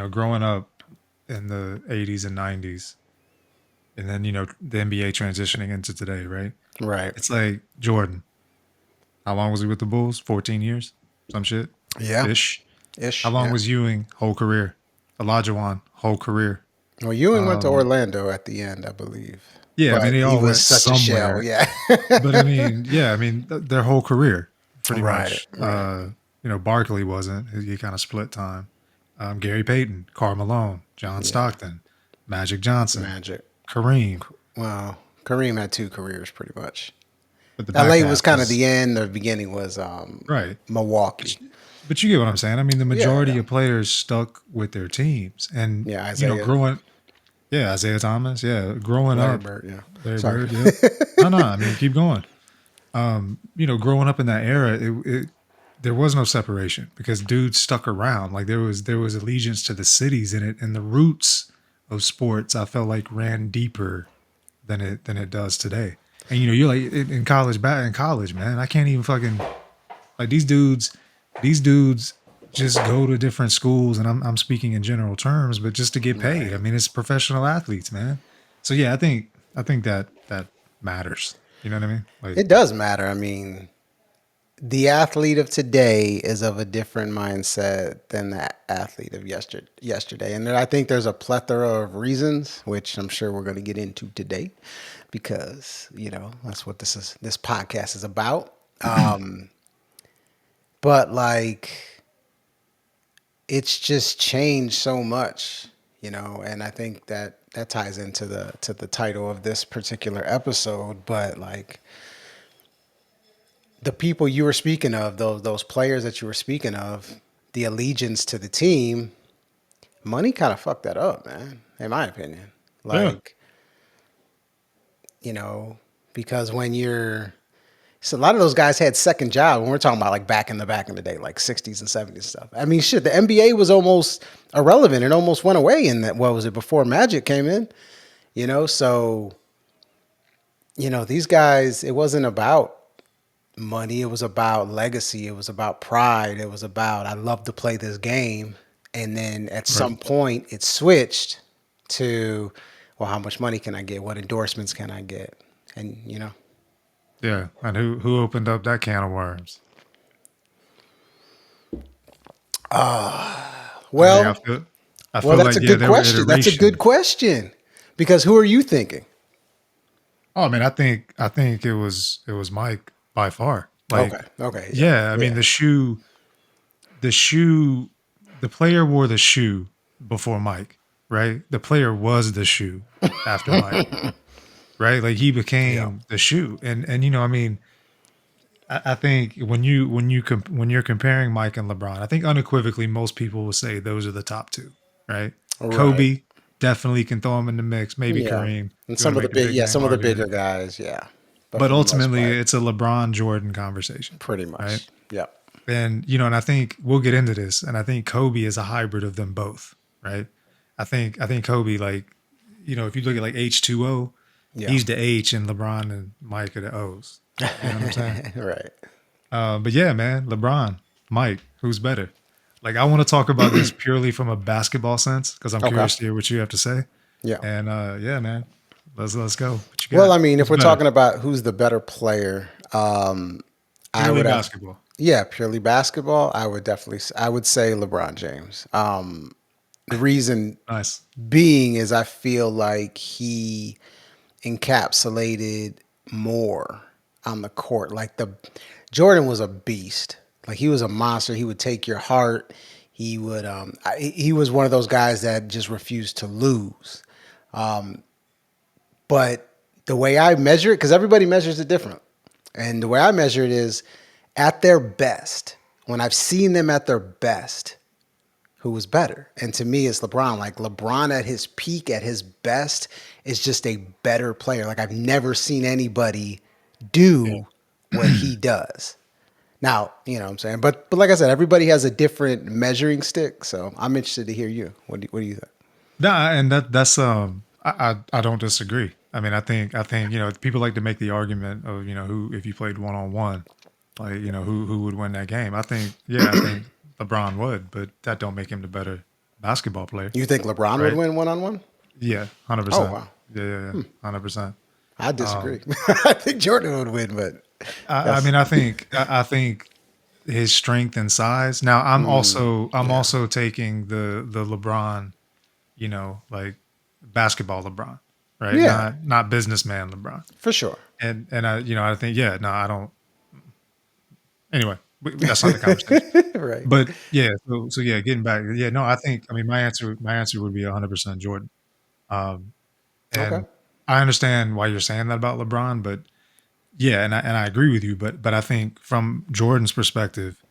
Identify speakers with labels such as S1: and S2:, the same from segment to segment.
S1: growing up in the 80s and 90s, and then, the NBA transitioning into today, right?
S2: Right.
S1: It's like Jordan. How long was he with the Bulls? 14 years? Some shit?
S2: Yeah.
S1: Ish. How
S2: Ish.
S1: long
S2: Yeah.
S1: was Ewing? Whole career. Olajuwon? Whole career.
S2: Well, Ewing went to
S1: Um,
S2: Orlando at the end, I believe,
S1: yeah, I mean,
S2: but
S1: they
S2: he
S1: all
S2: was
S1: went
S2: such a shell.
S1: somewhere.
S2: Yeah.
S1: But I mean, yeah, I mean, their whole career, pretty
S2: Right.
S1: much.
S2: Right.
S1: Barkley wasn't. He kind of split time. Gary Payton, Karl Malone, John
S2: Yeah.
S1: Stockton, Magic Johnson,
S2: Magic.
S1: Kareem.
S2: Well, Kareem had two careers pretty much.
S1: But the back
S2: LA was
S1: half
S2: kind of
S1: was
S2: the end. The beginning was
S1: right.
S2: Milwaukee.
S1: But you get what I'm saying. I mean, the
S2: Yeah.
S1: majority
S2: Yeah.
S1: of players stuck with their teams, and
S2: Yeah. Isaiah.
S1: growing, yeah, Isaiah Thomas, yeah, growing
S2: Larry
S1: up,
S2: Bird. Yeah.
S1: Larry
S2: Sorry.
S1: Bird, yep. No, I mean, keep going. Growing up in that era, there was no separation because dudes stuck around. Like there was allegiance to the cities in it, and the roots of sports I felt like ran deeper than it does today. And you're like in college, back in college, man, I can't even fucking like these dudes just go to different schools, and I'm speaking in general terms, but just to get paid. I
S2: Right.
S1: mean, it's professional athletes, man. So yeah, I think that matters. You know what I mean? Like,
S2: It does matter. I mean, the athlete of today is of a different mindset than the athlete of yesterday. And I think there's a plethora of reasons, which I'm sure we're going to get into today, because that's what this podcast is about. But like, it's just changed so much, and I think that ties into the title of this particular episode. But like, the people you were speaking of, those players that you were speaking of, the allegiance to the team, money kind of fucked that up, man. In my opinion,
S1: yeah,
S2: like, you know, because when you're so a lot of those guys had second job when we're talking about like back in the day, like 60s and 70s stuff. I mean, shit, the NBA was almost irrelevant. It almost went away in that, what was it, before Magic came in, so these guys, it wasn't about money. It was about legacy. It was about pride. It was about, I love to play this game. And then at
S1: right.
S2: some point it switched to, well, how much money can I get? What endorsements can I get? And
S1: Yeah, and who opened up that can of worms? I mean, I
S2: well,
S1: feel I
S2: well,
S1: feel
S2: that's
S1: like
S2: a
S1: yeah,
S2: good
S1: there were
S2: question. That's a good
S1: iterations.
S2: question, because who are you thinking?
S1: Oh, I mean, I think it was Mike by far. Like,
S2: Okay. Okay. Yeah.
S1: yeah, I mean
S2: Yeah.
S1: the shoe, the player wore the shoe before Mike, right? The player was the shoe after Mike, right? Like he
S2: Yeah.
S1: became the shoe, and I mean, I think when you're comparing Mike and LeBron, I think unequivocally most people will say those are the top two, right?
S2: Right.
S1: Kobe definitely can throw him in the mix, maybe
S2: Yeah.
S1: Kareem.
S2: And
S1: You want
S2: some
S1: to
S2: of the
S1: make the
S2: big,
S1: big
S2: yeah,
S1: name
S2: some of the bigger
S1: argument,
S2: guys, yeah. But
S1: but
S2: for the most
S1: ultimately
S2: part,
S1: it's a LeBron Jordan conversation,
S2: pretty
S1: right?
S2: much. Yep.
S1: And I think we'll get into this, and I think Kobe is a hybrid of them both, right? I think Kobe, like, if you look at like H2O,
S2: Yeah.
S1: he's the H, and LeBron and Mike are the O's. You know what I'm saying?
S2: Right.
S1: But yeah, man, LeBron, Mike, who's better? Like, I want to talk about this purely from a basketball sense because I'm
S2: Okay.
S1: curious to hear what you have to say.
S2: Yeah.
S1: And yeah, man, let's go. What you
S2: Well,
S1: got?
S2: I mean, if
S1: Who's
S2: we're
S1: better?
S2: talking about who's the better player, I
S1: Purely
S2: would have,
S1: basketball.
S2: yeah, purely basketball. I would definitely, I would say LeBron James. The reason
S1: Nice.
S2: being is I feel like he encapsulated more on the court. Like the Jordan was a beast. Like he was a monster. He would take your heart. He would. He was one of those guys that just refused to lose. But the way I measure it, because everybody measures it different, and the way I measure it is at their best. When I've seen them at their best, who was better? And to me, it's LeBron. Like LeBron at his peak, at his best, is just a better player. Like I've never seen anybody
S1: Yeah.
S2: do what he does. Now, you know what I'm saying? But like I said, everybody has a different measuring stick. So I'm interested to hear you. What do you think?
S1: Nah, and that's I don't disagree. I mean, I think people like to make the argument of who if you played one on one, like who would win that game. I think LeBron would, but that don't make him the better basketball player,
S2: You think LeBron would
S1: right?
S2: win 1-on-1?
S1: Yeah, hundred
S2: Oh
S1: percent.
S2: wow,
S1: Yeah, 100%.
S2: I disagree. I think Jordan would win, but
S1: I
S2: that's
S1: mean, I think his strength and size. Now, I'm
S2: yeah,
S1: also taking the LeBron, like basketball LeBron, right?
S2: yeah,
S1: Not businessman LeBron.
S2: for sure.
S1: And I think, yeah, no, I don't. Anyway, that's not the conversation.
S2: Right.
S1: But yeah, so yeah, getting back, yeah, no, I mean, my answer would be 100% Jordan. Um,
S2: Okay.
S1: and I understand why you're saying that about LeBron, but yeah, and I agree with you, but I think from Jordan's perspective,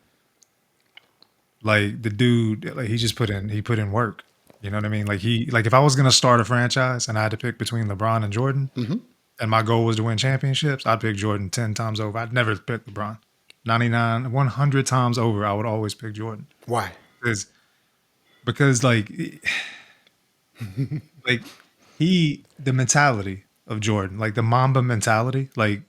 S1: like the dude, like he put in work. You know what I mean? Like if I was gonna start a franchise and I had to pick between LeBron and Jordan, and my goal was to win championships, I'd pick Jordan 10 times over. I'd never pick LeBron. 99, 100 times over, I would always pick Jordan.
S2: Why?
S1: Because because like the mentality of Jordan, like the Mamba mentality, like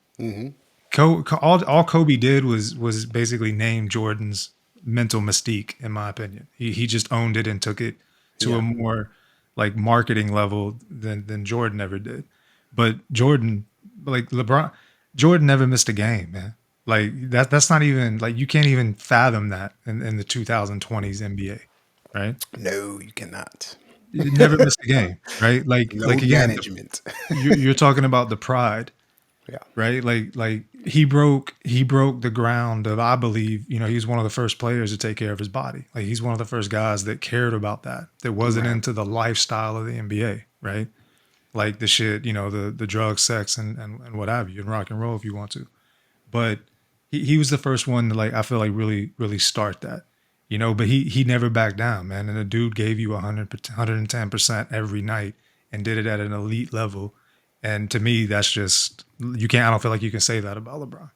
S1: all Kobe did was basically name Jordan's mental mystique, in my opinion. He just owned it and took it to a
S2: Yeah.
S1: more like marketing level than Jordan ever did. But Jordan, like LeBron, Jordan never missed a game, man. Like that's not even like you can't even fathom that in the 2020s NBA, right?
S2: No, you cannot.
S1: He never missed a game, right? Like
S2: Load
S1: again,
S2: management.
S1: you're talking about the pride,
S2: Yeah.
S1: right? Like he broke the ground of, I believe, he's one of the first players to take care of his body. Like he's one of the first guys that cared about that wasn't
S2: Right.
S1: into the lifestyle of the NBA, right? Like the shit, the drugs, sex, and what have you, and rock and roll if you want to. But he was the first one to, like, I feel like really really start that, but he never backed down, man. And the dude gave you 110% every night and did it at an elite level. And to me, that's just, you can't, I don't feel like you can say that about LeBron.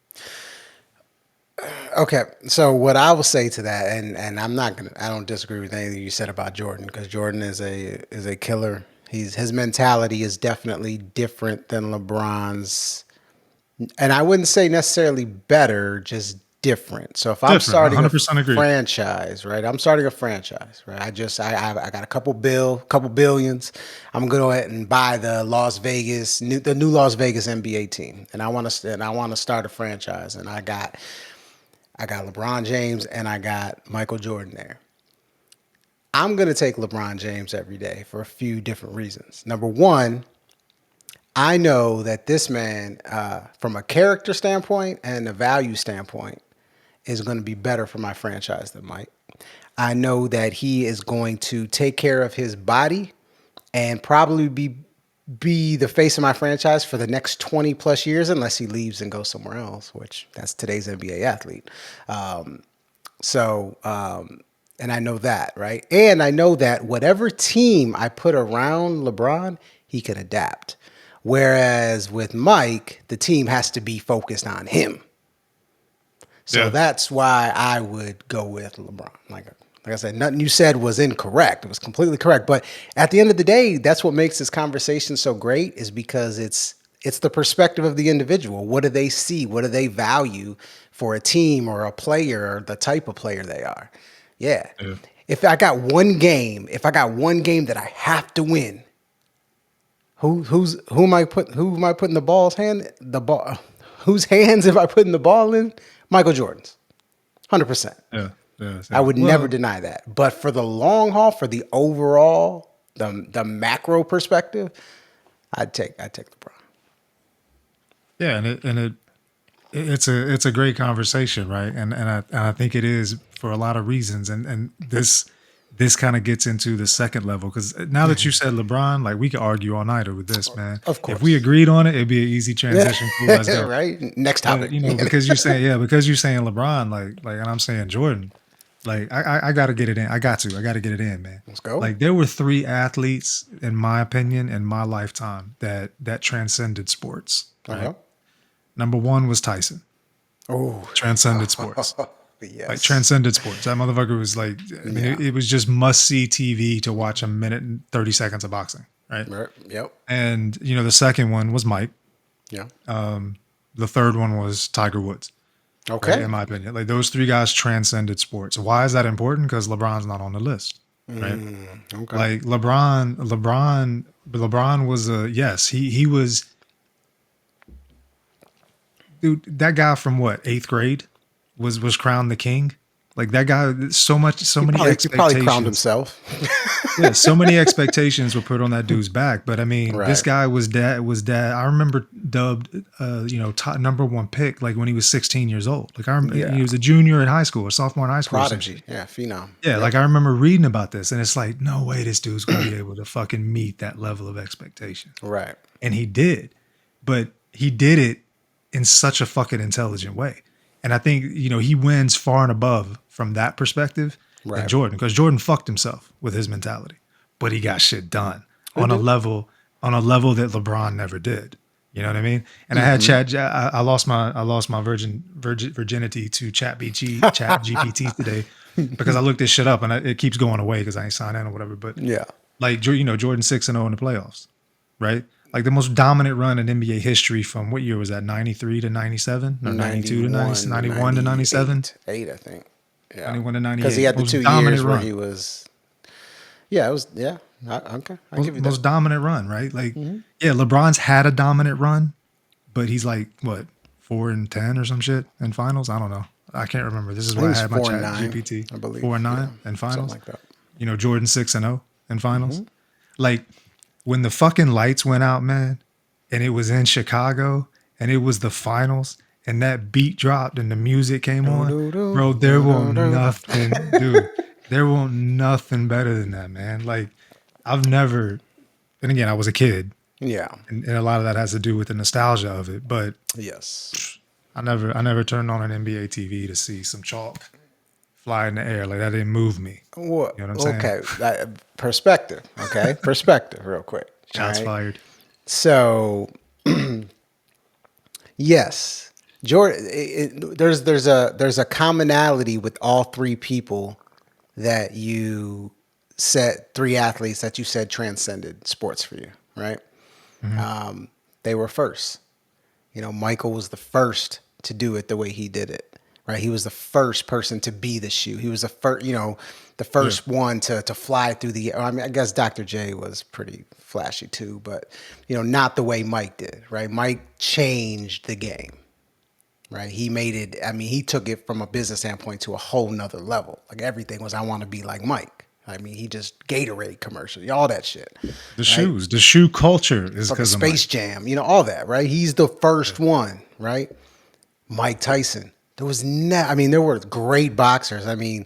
S2: Okay. So what I will say to that, and I don't disagree with anything you said about Jordan, because Jordan is a killer. His mentality is definitely different than LeBron's, and I wouldn't say necessarily better, just different. So if I'm
S1: Different,
S2: starting a
S1: 100% agree.
S2: franchise, right? I'm starting a franchise, right? I got a couple billions. I'm gonna go ahead and buy the new Las Vegas NBA team, and I want to start a franchise, and I got LeBron James and I got Michael Jordan there. I'm gonna take LeBron James every day for a few different reasons. Number one, I know that this man, from a character standpoint and a value standpoint, is going to be better for my franchise than Mike. I know that he is going to take care of his body and probably be the face of my franchise for the next 20 plus years, unless he leaves and goes somewhere else, which that's today's NBA athlete. And I know that, right? And I know that whatever team I put around LeBron, he can adapt. Whereas with Mike, the team has to be focused on him. So
S1: Yeah.
S2: that's why I would go with LeBron. Like I said, nothing you said was incorrect. It was completely correct. But at the end of the day, that's what makes this conversation so great, is because it's the perspective of the individual. What do they see? What do they value for a team or a player, or the type of player they are? Yeah.
S1: Yeah.
S2: If I got one game that I have to win, who am I putting whose hands am I putting the ball in? Michael Jordan's. 100%.
S1: Yeah.
S2: I would never
S1: Well,
S2: deny that. But for the long haul, for the overall, the macro perspective, I'd take LeBron.
S1: yeah, it's a great conversation, right? And I think it is for a lot of reasons. And this kind of gets into the second level, because now that you said LeBron, like, we could argue all night with this, man.
S2: Of
S1: If we
S2: course.
S1: agreed on it, it'd be an easy
S2: Yeah.
S1: transition. Cool, let's go.
S2: Right? Next
S1: But
S2: topic.
S1: because you're saying LeBron, and I'm saying Jordan, like, I gotta get it in. I got to get it in, man.
S2: Let's go.
S1: Like, there were three athletes, in my opinion, in my lifetime, that transcended sports. Right.
S2: Uh-huh.
S1: Number one was Tyson.
S2: Oh,
S1: Transcended sports. Like,
S2: yes.
S1: transcended sports. That motherfucker was like, I mean,
S2: Yeah.
S1: it was just must see TV to watch a minute and 30 seconds of boxing. Right.
S2: Right. Yep.
S1: And, the second one was Mike.
S2: Yeah.
S1: The third one was Tiger Woods. Right,
S2: Okay.
S1: in my opinion. Like, those three guys transcended sports. Why is that important? Because LeBron's not on the list. right?
S2: Okay.
S1: Like LeBron was a yes. He was dude. That guy from what, eighth grade was crowned the king. Like that guy, so many
S2: He probably crowned
S1: expectations.
S2: himself.
S1: Yeah, so many expectations were put on that dude's back. But I mean, this
S2: Right.
S1: guy was dad. I remember dubbed, top number one pick like when he was 16 years old. Like
S2: Yeah.
S1: he was a junior in high school, a sophomore in high school or some
S2: Prodigy.
S1: shit.
S2: Yeah. Phenom.
S1: Yeah,
S2: Yep.
S1: like I remember reading about this, and it's like, no way, this dude's gonna be able to fucking meet that level of expectation,
S2: Right.
S1: and he did. But he did it in such a fucking intelligent way. And I think, he wins far and above from that perspective than
S2: Right.
S1: Jordan, because Jordan fucked himself with his mentality, but he got shit done
S2: They
S1: on a
S2: do.
S1: level that LeBron never did. You know what I mean? And I had I lost my virginity to Chat GPT today because I looked this shit up and it keeps going away because I ain't signed in or whatever. But
S2: Yeah.
S1: like, Jordan 6-0 in the playoffs, right? Like the most dominant run in NBA history from what year was that? 93 to 97 or 92 to 90,
S2: 91 to
S1: 91 to 97,
S2: 98. 8, I think. Yeah.
S1: 91 to
S2: Because he
S1: 98.
S2: had the
S1: Most
S2: 2 years
S1: dominant
S2: where
S1: run.
S2: he was. Yeah. It was. Yeah. Okay. I give you that.
S1: Most dominant run, right? Like, yeah, LeBron's had a dominant run, but he's like what, 4-10 or some shit in finals. I don't know. I can't remember. This is
S2: I think
S1: why I
S2: it's
S1: had my
S2: four and
S1: Chat
S2: nine,
S1: GPT.
S2: I believe.
S1: Four and
S2: Yeah.
S1: nine in
S2: Something
S1: finals.
S2: like that.
S1: Jordan 6-0 in finals. Like when the fucking lights went out, man, and it was in Chicago and it was the finals and that beat dropped and the music came
S2: Do,
S1: on,
S2: do, do,
S1: bro, there
S2: do,
S1: won't
S2: do, do.
S1: nothing, dude. There won't nothing better than that, man. Like I've never, and again, I was a kid,
S2: Yeah.
S1: and a lot of that has to do with the nostalgia of it. But
S2: Yes.
S1: I never turned on an NBA TV to see some chalk fly in the air. Like that didn't move me.
S2: What?
S1: You know what I'm saying?
S2: Okay. Perspective. Okay. Perspective, real quick. All
S1: Shots
S2: right.
S1: fired.
S2: So, yes, Jordan. There's a commonality with all three people that you said, three athletes that you said transcended sports for you, right?
S1: Mhm.
S2: They were first. Michael was the first to do it the way he did it, right? He was the first person to be the shoe. He was the first, the
S1: Yeah.
S2: first one to fly through the air. I mean, I guess Dr. J was pretty flashy too, but not the way Mike did, right? Mike changed the game, right? He made it. I mean, he took it from a business standpoint to a whole nother level. Like everything was, I want to be like Mike. I mean, he just Gatorade commercial, all that shit,
S1: The
S2: right?
S1: shoes, the shoe culture is
S2: Fucking
S1: because of Mike.
S2: Space Jam, all that, right? He's the first one, right? Mike Tyson. I mean, there were great boxers. I mean,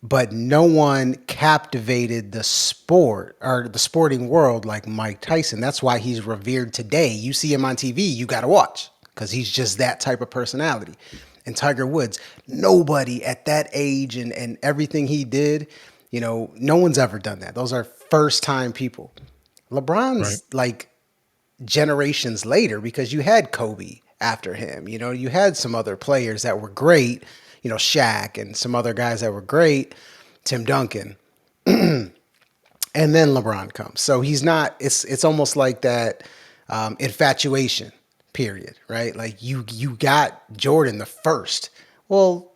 S2: but no one captivated the sport or the sporting world like Mike Tyson. That's why he's revered today. You see him on TV, you got to watch because he's just that type of personality. And Tiger Woods, nobody at that age and everything he did, no one's ever done that. Those are first time people.
S1: Right.
S2: LeBron's like generations later because you had Kobe after him. You had some other players that were great, Shaq and some other guys that were great, Tim Duncan. And then LeBron comes. So he's not, it's almost like that infatuation period, right? Like you got Jordan the first. Well,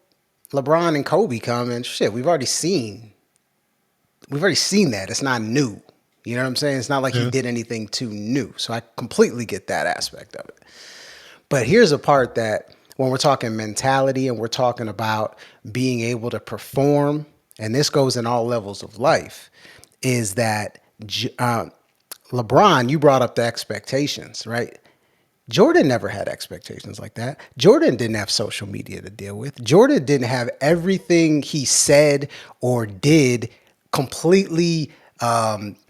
S2: LeBron and Kobe come and shit, we've already seen that. It's not new. You know what I'm saying? It's not like he
S1: Yeah.
S2: did anything too new. So I completely get that aspect of it. But here's a part that when we're talking mentality and we're talking about being able to perform, and this goes in all levels of life, is that LeBron, you brought up the expectations, right? Jordan never had expectations like that. Jordan didn't have social media to deal with. Jordan didn't have everything he said or did completely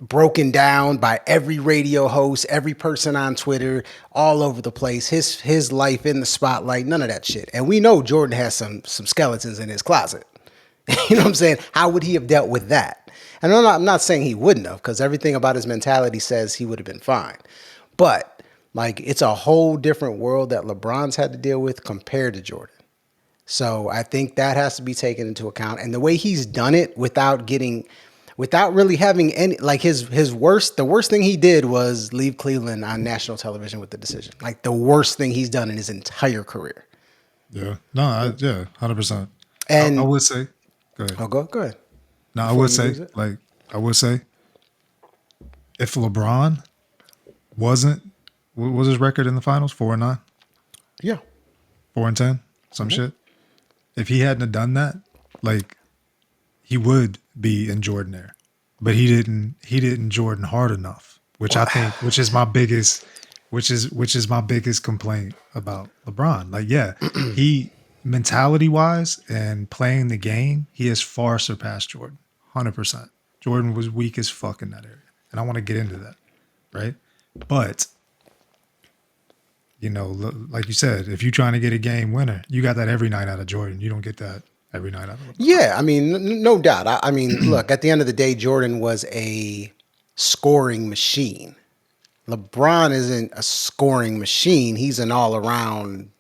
S2: broken down by every radio host, every person on Twitter, all over the place. His life in the spotlight, none of that shit. And we know Jordan has some skeletons in his closet. You know what I'm saying? How would he have dealt with that? And I'm not saying he wouldn't have, because everything about his mentality says he would have been fine. But like, it's a whole different world that LeBron's had to deal with compared to Jordan. So I think that has to be taken into account. And the way he's done it without really having any, like the worst thing he did was leave Cleveland on national television with the decision. Like the worst thing he's done in his entire career.
S1: Yeah. No, yeah, 100%. I
S2: And
S1: would say, go ahead.
S2: go ahead
S1: No, I
S2: before
S1: would
S2: you
S1: say,
S2: lose it.
S1: like, I would say if LeBron wasn't, what was his record in the finals? 4-9,
S2: Yeah.
S1: 4-10, some
S2: Mhm.
S1: shit. If he hadn't have done that, like he would be in Jordan there, but he didn't. He didn't Jordan hard enough, which
S2: Well,
S1: I think, which is my biggest, which is my biggest complaint about LeBron. Like, yeah, he mentality wise and playing the game, he has far surpassed Jordan, 100%. Jordan was weak as fuck in that area, and I want to get into that, right? But like you said, if you're trying to get a game winner, you got that every night out of Jordan. You don't get that every night out of LeBron.
S2: yeah, I mean, no doubt. I mean, look, at the end of the day, Jordan was a scoring machine. LeBron isn't a scoring machine. He's an all around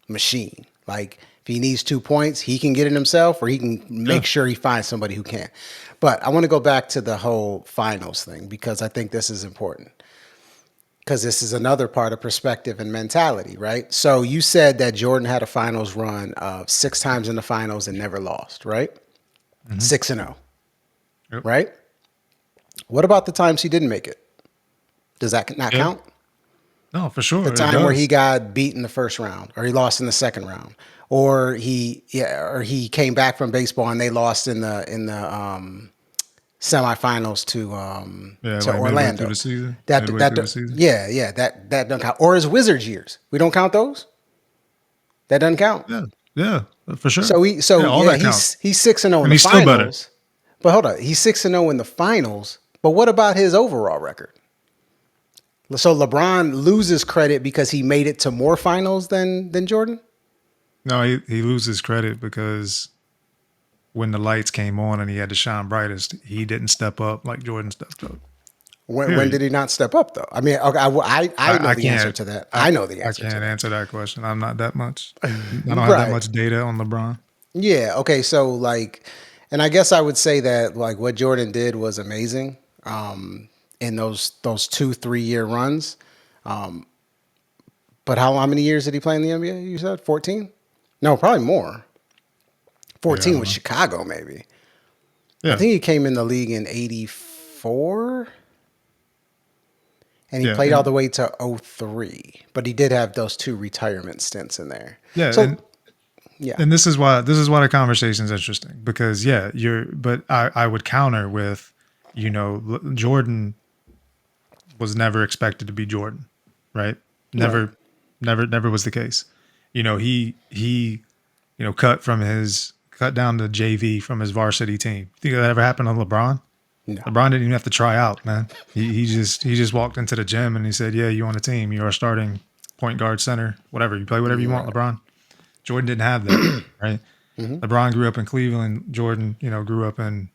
S2: machine. Like, if he needs 2 points, he can get it himself, or he can
S1: Yeah.
S2: make sure he finds somebody who can. But I want to go back to the whole finals thing because I think this is important. Because this is another part of perspective and mentality, right? So you said that Jordan had a finals run of 6 times in the finals and never lost, right?
S1: Hmm.
S2: 6-0,
S1: Yep.
S2: right? What about the times he didn't make it? Does that not
S1: Yeah.
S2: count?
S1: No, for
S2: The
S1: sure it
S2: time where he
S1: does.
S2: got beat in the first round, or he lost in the second round, or he came back from baseball and they lost in the semifinals
S1: Yeah,
S2: to
S1: like midway through
S2: Orlando.
S1: the season.
S2: That
S1: Midway through the
S2: that
S1: season.
S2: yeah, that don't count. Or his Wizards years, we don't count those. That doesn't count.
S1: Yeah, yeah, for sure.
S2: So
S1: Yeah, all
S2: yeah,
S1: that counts,
S2: he's 6-0 in
S1: and
S2: the
S1: he's still better.
S2: finals. But hold on, he's 6-0 in the finals. But what about his overall record? So LeBron loses credit because he made it to more finals than Jordan.
S1: No, he loses credit because when the lights came on and he had to shine brightest, he didn't step up like Jordan stepped up.
S2: When
S1: Period.
S2: did he not step up though? I mean, okay, I know
S1: I
S2: the answer
S1: can't.
S2: to that.
S1: I
S2: I know the
S1: I
S2: answer to
S1: can't
S2: that.
S1: answer that question. I'm not that much. I don't have that
S2: Right.
S1: much data on LeBron.
S2: Yeah. Okay. So like, and I guess I would say that like what Jordan did was amazing in those 2 3 year runs. But how many years did he play in the NBA? You said 14? No, probably more.
S1: Yeah, I
S2: 14
S1: don't
S2: with
S1: know.
S2: Chicago, maybe. I
S1: Yeah,
S2: think he came in the league in 84 and he
S1: yeah,
S2: played all
S1: and
S2: the way to 03. But he did have those 2 retirement stints in there.
S1: yeah,
S2: So, yeah.
S1: and this is why the conversation is interesting because yeah, but I would counter with, Jordan was never expected to be Jordan, right?
S2: Right.
S1: Never was the case. He cut down to JV from his varsity team. Think that ever happened to LeBron?
S2: No.
S1: LeBron didn't even have to try out, man. He just walked into the gym and he said, "Yeah, you on the team. You are starting point guard, center, whatever. You play whatever you want,
S2: Right.
S1: LeBron." Jordan didn't have that, right?
S2: Hmm.
S1: LeBron grew up in Cleveland. Jordan, grew up in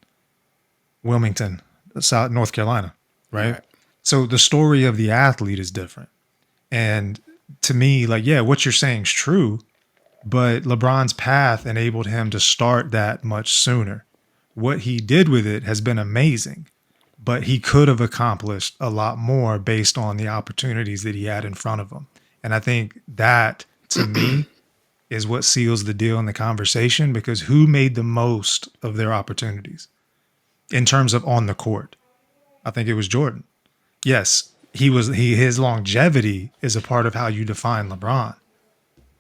S1: Wilmington, South North Carolina, right?
S2: Right.
S1: So the story of the athlete is different. And to me, like, yeah, what you're saying is true, but LeBron's path enabled him to start that much sooner. What he did with it has been amazing, but he could have accomplished a lot more based on the opportunities that he had in front of him. And I think that, to me, is what seals the deal in the conversation because who made the most of their opportunities in terms of on the court? I think it was Jordan. Yes, his longevity is a part of how you define LeBron.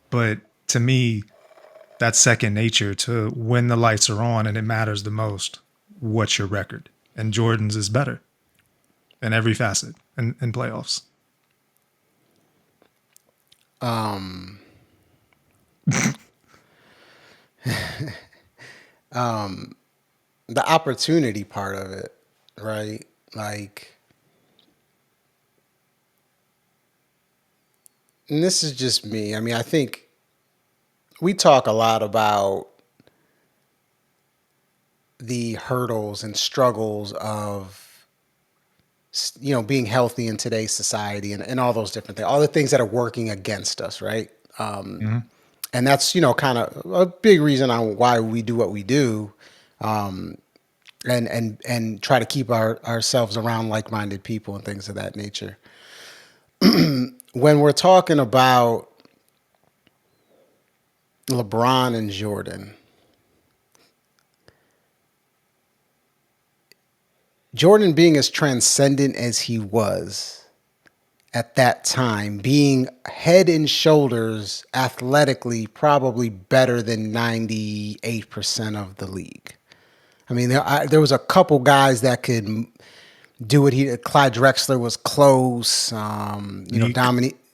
S1: But to me, that's second nature to when the lights are on and it matters the most. What's your record? And Jordan's is better in every facet in playoffs.
S2: Um, the opportunity part of it, right? Like, and this is just me. I mean, I think we talk a lot about the hurdles and struggles of being healthy in today's society and all those different things, all the things that are working against us, right?
S1: Mhm.
S2: And that's kind of a big reason on why we do what we do, and try to keep ourselves around like-minded people and things of that nature. When we're talking about LeBron and Jordan, Jordan being as transcendent as he was at that time, being head and shoulders athletically probably better than 98% of the league. I mean, there was a couple guys that could do what he. Clyde Drexler was close.
S1: Neek.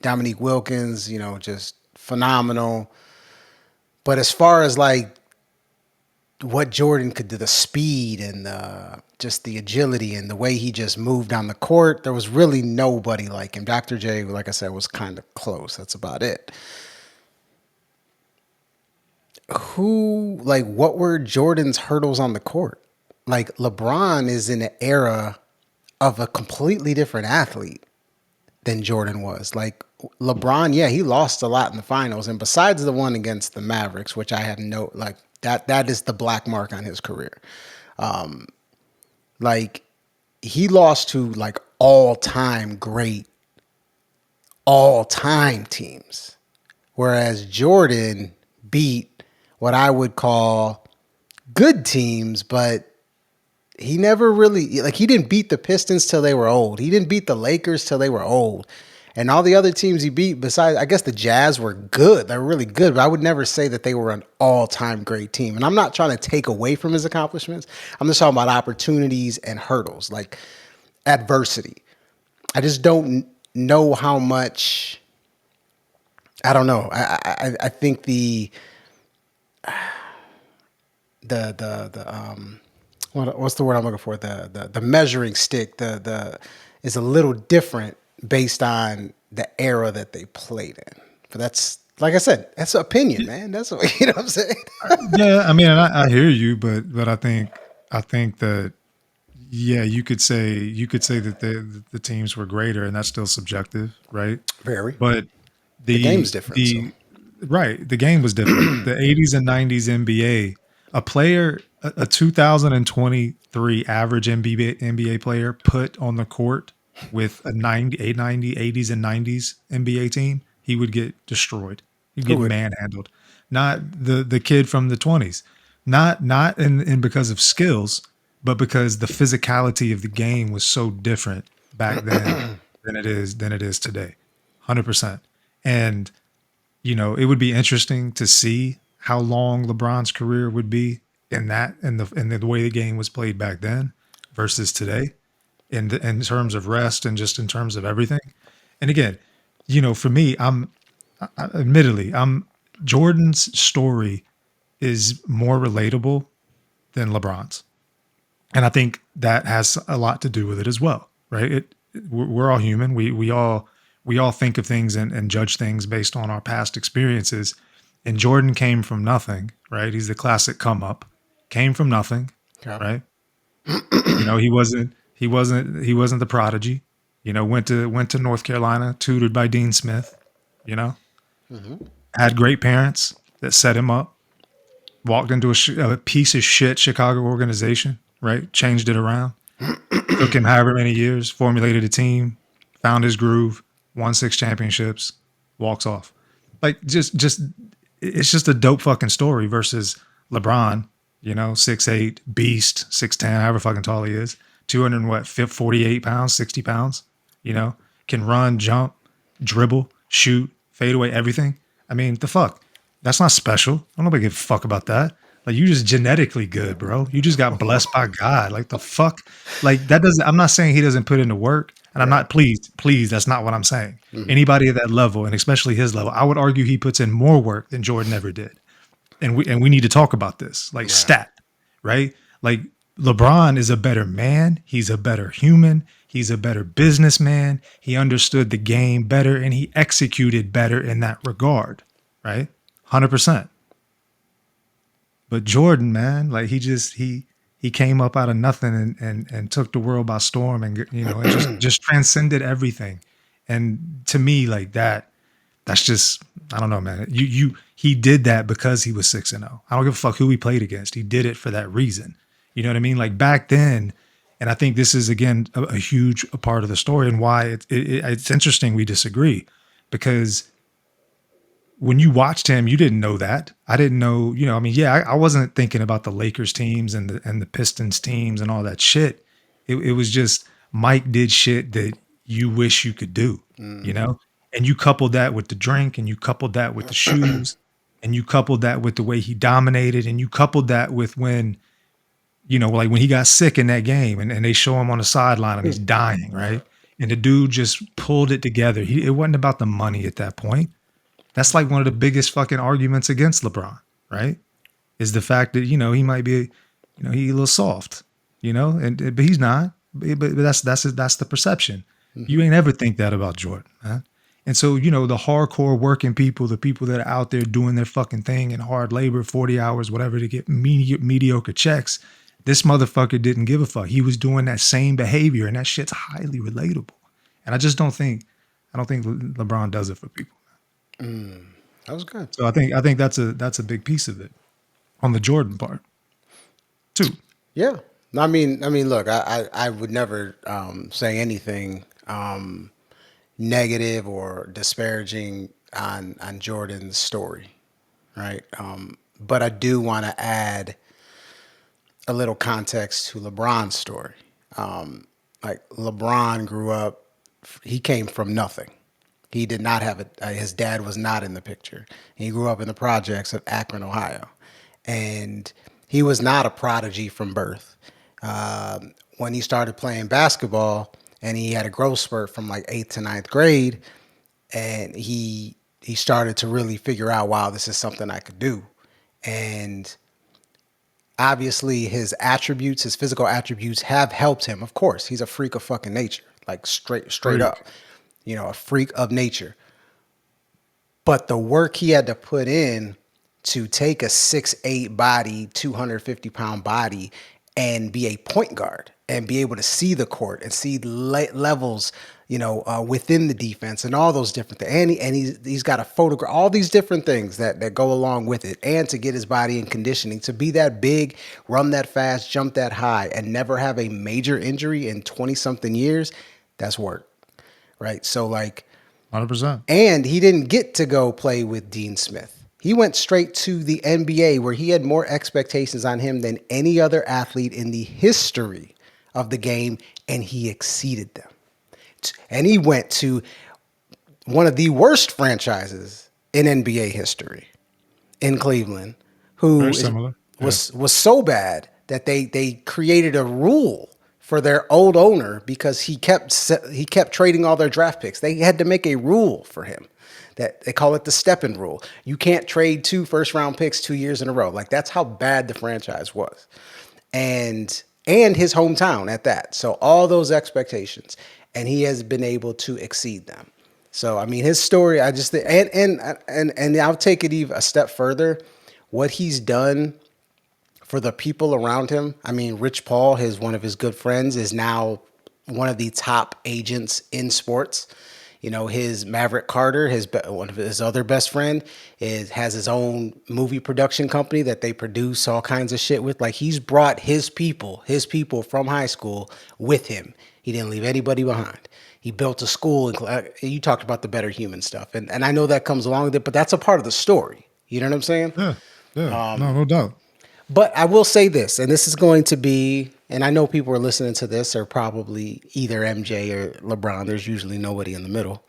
S2: Dominique Wilkins, just phenomenal. But as far as like what Jordan could do, the speed and just the agility and the way he just moved on the court, there was really nobody like him. Dr. J, like I said, was kind of close. That's about it. What were Jordan's hurdles on the court? Like, LeBron is in an era of a completely different athlete than Jordan was. Like, LeBron, yeah, he lost a lot in the finals. And besides the one against the Mavericks, which I have that is the black mark on his career. Like, he lost to like all time teams. Whereas Jordan beat what I would call good teams, but he never really, like, he didn't beat the Pistons till they were old. He didn't beat the Lakers till they were old. And all the other teams he beat, besides, I guess the Jazz were good. They were really good, but I would never say that they were an all-time great team. And I'm not trying to take away from his accomplishments. I'm just talking about opportunities and hurdles, like adversity. I just don't know how much. I don't know. I think the what's the word I'm looking for? The measuring stick is a little different based on the era that they played in. But that's, like I said, that's an opinion, man. That's what, you know what I'm saying.
S1: Yeah, I mean, and I hear you, but I think that yeah, you could say that the teams were greater, and that's still subjective, right?
S2: Very.
S1: But
S2: The
S1: the
S2: game's different, so
S1: the right, the game was different. The 80s and 90s NBA, a 2023 average NBA player put on the court with a 80s and 90s NBA team, he would get destroyed. He'd
S2: who
S1: get
S2: would?
S1: manhandled. Not the kid from the 20s. Not in because of skills, but because the physicality of the game was so different back then than it is today. 100%. And it would be interesting to see how long LeBron's career would be in the way the game was played back then versus today, in terms of rest and just in terms of everything. And again, for me, admittedly, I'm Jordan's story is more relatable than LeBron's, and I think that has a lot to do with it as well, right? We're all human. We all think of things and judge things based on our past experiences. And Jordan came from nothing, right? He's the classic come up, came from nothing,
S2: Yeah.
S1: right? He wasn't the prodigy. Went to North Carolina, tutored by Dean Smith. You know, had great parents that set him up. Walked into a piece of shit Chicago organization, right? Changed it around. Took him however many years, formulated a team, found his groove, won 6 championships, walks off. Like, just it's just a dope fucking story versus LeBron, 6'8", beast, 6'10", however fucking tall he is, 200 and what, 48 pounds, 60 pounds, can run, jump, dribble, shoot, fade away, everything. I mean, the fuck? That's not special. I don't nobody give a fuck about that. Like, you just genetically good, bro. You just got blessed by God. Like, the fuck? Like, that doesn't, I'm not saying he doesn't put in the work. And I'm
S2: Right.
S1: not, please, that's not what I'm saying. Anybody at that level, and especially his level, I would argue he puts in more work than Jordan ever did. And we need to talk about this, like,
S2: Yeah.
S1: stat, right? Like, LeBron is a better man. He's a better human. He's a better businessman. He understood the game better and he executed better in that regard, right? 100%. But Jordan, man, like, he came up out of nothing and took the world by storm, and just transcended everything. And to me, like, that's just, I don't know, man. He did that because he was 6-0. I don't give a fuck who he played against. He did it for that reason. You know what I mean? Like, back then, and I think this is again a huge part of the story and why it's interesting we disagree, because when you watched him, you didn't know that. I didn't know, I mean, yeah, I wasn't thinking about the Lakers teams and the Pistons teams and all that shit It was just Mike did shit that you wish you could do, you know? And you coupled that with the drink, and you coupled that with the shoes, and you coupled that with the way he dominated, and you coupled that with when, like when he got sick in that game and they show him on the sideline and he's dying, right? And the dude just pulled it together. It wasn't about the money at that point. That's like one of the biggest fucking arguments against LeBron, right? Is the fact that, he might be, he a little soft, but he's not. But that's the perception. You ain't ever think that about Jordan, huh? And so, the hardcore working people, the people that are out there doing their fucking thing and hard labor, 40 hours, whatever, to get mediocre checks, this motherfucker didn't give a fuck. He was doing that same behavior, and that shit's highly relatable. And I don't think LeBron does it for people.
S2: That was good.
S1: So I think that's a big piece of it on the Jordan part too.
S2: Yeah. No, I mean, look, I would never say anything negative or disparaging on Jordan's story, right? But I do want to add a little context to LeBron's story. Like LeBron grew up, he came from nothing. He did not have it. His dad was not in the picture. He grew up in the projects of Akron, Ohio, and he was not a prodigy from birth. When he started playing basketball, and he had a growth spurt from like eighth to ninth grade, and he started to really figure out, wow, this is something I could do, and obviously his physical attributes have helped him. Of course, he's a freak of fucking nature, like straight up,
S1: Freak.
S2: a freak of nature. But the work he had to put in to take a 6'8" body, 250-pound body, and be a point guard and be able to see the court and see levels, within the defense and all those different things. And he's got a photograph, all these different things that go along with it. And to get his body in conditioning, to be that big, run that fast, jump that high, and never have a major injury in 20 something years, that's work. Right. So like,
S1: 100%.
S2: and he didn't get to go play with Dean Smith. He went straight to the NBA, where he had more expectations on him than any other athlete in the history of the game, and he exceeded them. And he went to one of the worst franchises in NBA history, in Cleveland,
S1: Very
S2: who
S1: similar. Yeah.
S2: was so bad that they created a rule for their old owner, because he kept trading all their draft picks. They had to make a rule for him that they call it the step-in rule. You can't trade 2 first-round picks 2 years in a row. Like, that's how bad the franchise was, and his hometown at that. So all those expectations, and he has been able to exceed them. So I mean, his story, I just think, and I'll take it even a step further. What he's done for the people around him. I mean, Rich Paul, one of his good friends, is now one of the top agents in sports. His Maverick Carter, one of his other best friend, has his own movie production company that they produce all kinds of shit with. Like, he's brought his people from high school with him. He didn't leave anybody behind. He built a school, and you talked about the better human stuff, and I know that comes along with it, but that's a part of the story. You know what I'm saying?
S1: Yeah. Yeah. No doubt.
S2: But I will say this, and this is going to be, and I know people are listening to this are probably either MJ or LeBron. There's usually nobody in the middle.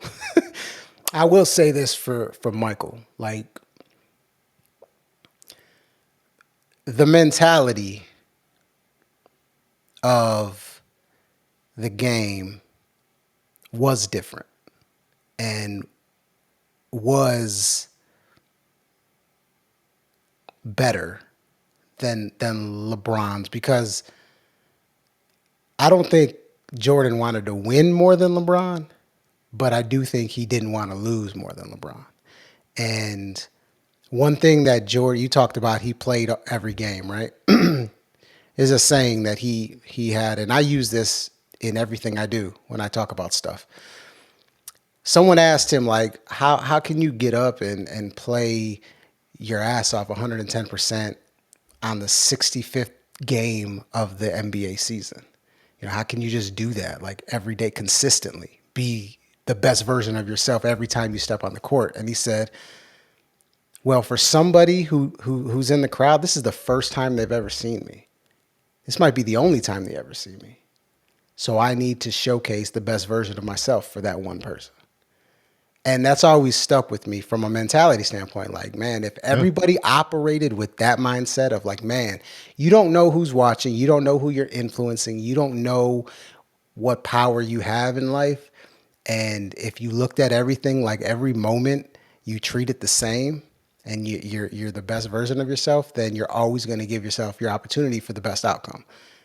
S2: I will say this for Michael, like, the mentality of the game was different and was better than LeBron's, because I don't think Jordan wanted to win more than LeBron, but I do think he didn't want to lose more than LeBron. And one thing that Jordan, you talked about, he played every game, right? Is a saying that he had, and I use this in everything I do when I talk about stuff. Someone asked him, like, how can you get up and play your ass off 110% on the 65th game of the NBA season? How can you just do that, like, every day consistently, be the best version of yourself every time you step on the court? And he said, well, for somebody who's in the crowd, this is the first time they've ever seen me. This might be the only time they ever see me. So I need to showcase the best version of myself for that one person. And that's always stuck with me from a mentality standpoint. Like, man, if
S1: Yeah.
S2: everybody operated with that mindset of like, man, you don't know who's watching, you don't know who you're influencing, you don't know what power you have in life. And if you looked at everything like every moment, you treat it the same, and you're the best version of yourself, then you're always going to give yourself your opportunity for the best outcome.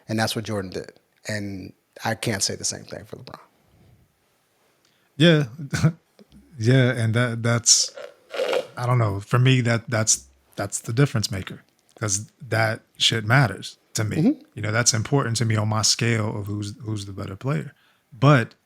S2: And that's what Jordan did. And I can't say the same thing for LeBron.
S1: Yeah. Yeah. And that's, I don't know. For me, that's the difference maker, because that shit matters to me. That's important to me on my scale of who's the better player. But,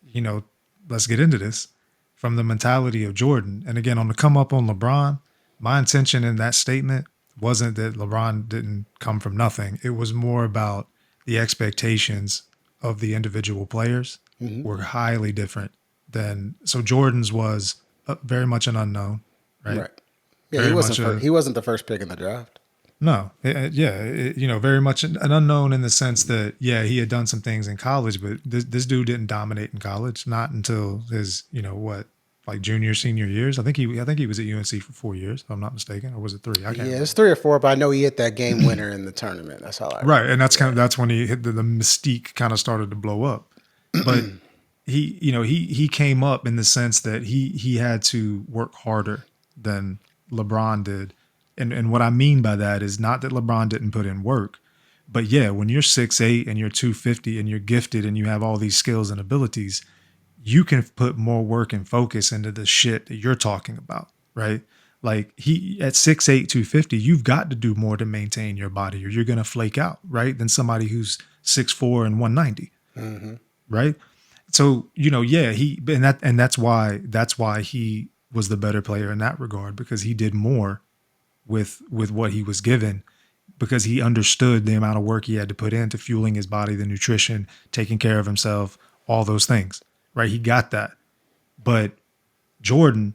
S1: you know, let's get into this from the mentality of Jordan. And again, on the come up on LeBron, my intention in that statement wasn't that LeBron didn't come from nothing. It was more about the expectations of the individual players were highly different than, so Jordan's was very much an unknown, right?
S2: Right. Yeah,
S1: Very much a,
S2: he wasn't the first pick in the draft.
S1: no, yeah, very much an unknown in the sense that, yeah, he had done some things in college, but this dude didn't dominate in college, not until his, what, like junior, senior years. I think he was at UNC for 4 years, if I'm not mistaken, or was it three? I can't
S2: Yeah, it's
S1: remember.
S2: 3 or 4, but I know he hit that game winner in the tournament. That's how I
S1: Right,
S2: remember.
S1: and that's
S2: Yeah.
S1: that's when he hit the mystique kind of started to blow up. But he came up in the sense that he had to work harder than LeBron did. And what I mean by that is not that LeBron didn't put in work, but yeah, when you're 6'8" and you're 250 and you're gifted and you have all these skills and abilities, you can put more work and focus into the shit that you're talking about, right? Like he at 6'8", 250, you've got to do more to maintain your body or you're gonna flake out, right? Than somebody who's 6'4" and 190, right? So, yeah, that's why he was the better player in that regard, because he did more with what he was given, because he understood the amount of work he had to put into fueling his body, the nutrition, taking care of himself, all those things, right? He got that. But Jordan,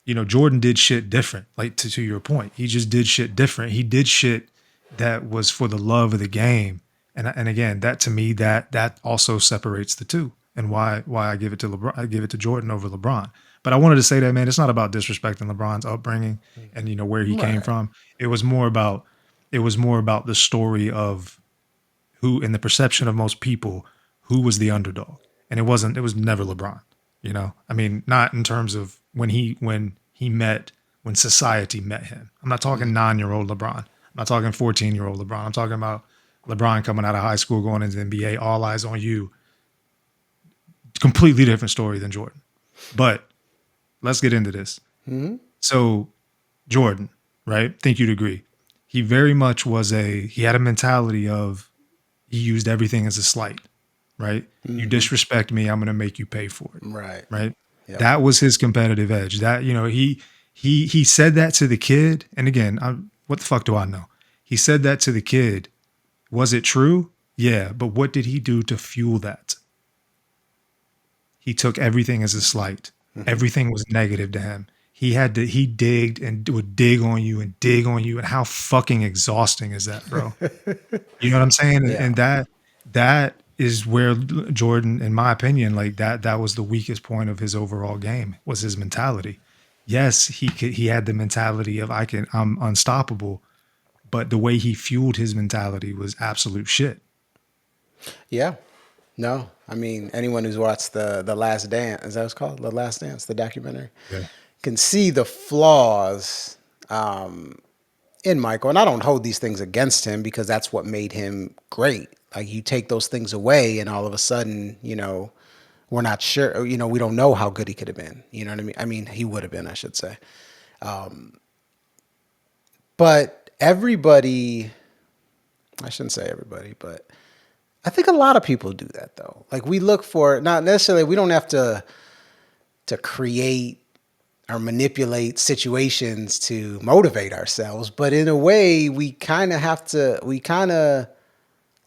S1: Jordan did shit different. Like to your point, he just did shit different. He did shit that was for the love of the game. And again, that to me, that also separates the two, and why I give it to LeBron, I give it to Jordan over LeBron. But I wanted to say that, man, it's not about disrespecting LeBron's upbringing and where he came
S2: Right.
S1: from. It was more about the story of who, in the perception of most people, who was the underdog. And it was never LeBron. I mean, not in terms of when society met him. I'm not talking 9-year-old LeBron. I'm not talking 14-year-old LeBron. I'm talking about LeBron coming out of high school, going into the NBA, all eyes on you. Completely different story than Jordan. But let's get into this. So Jordan, right? Think you'd agree. He very much he had a mentality of, he used everything as a slight, right? You disrespect me, I'm going to make you pay for it,
S2: Right.
S1: right?
S2: Yep.
S1: That was his competitive edge. That, he said that to the kid. And again, what the fuck do I know? He said that to the kid. Was it true? Yeah. But what did he do to fuel that? He took everything as a slight. Everything was negative to him. He digged and would dig on you and dig on you. And how fucking exhausting is that, bro? You know what I'm saying?
S2: Yeah.
S1: And that is where Jordan, in my opinion, like that was the weakest point of his overall game, was his mentality. Yes, he had the mentality of I'm unstoppable, but the way he fueled his mentality was absolute shit.
S2: Yeah. No, I mean, anyone who's watched the Last Dance, is that what it's called? The Last Dance, the documentary,
S1: Yeah.
S2: can see the flaws in Michael. And I don't hold these things against him because that's what made him great. Like you take those things away, and all of a sudden, we're not sure. We don't know how good he could have been. You know what I mean? I mean, he would have been, I should say. But everybody, I shouldn't say everybody, but I think a lot of people do that though. Like we look for, not necessarily, we don't have to create or manipulate situations to motivate ourselves, but in a way we kind of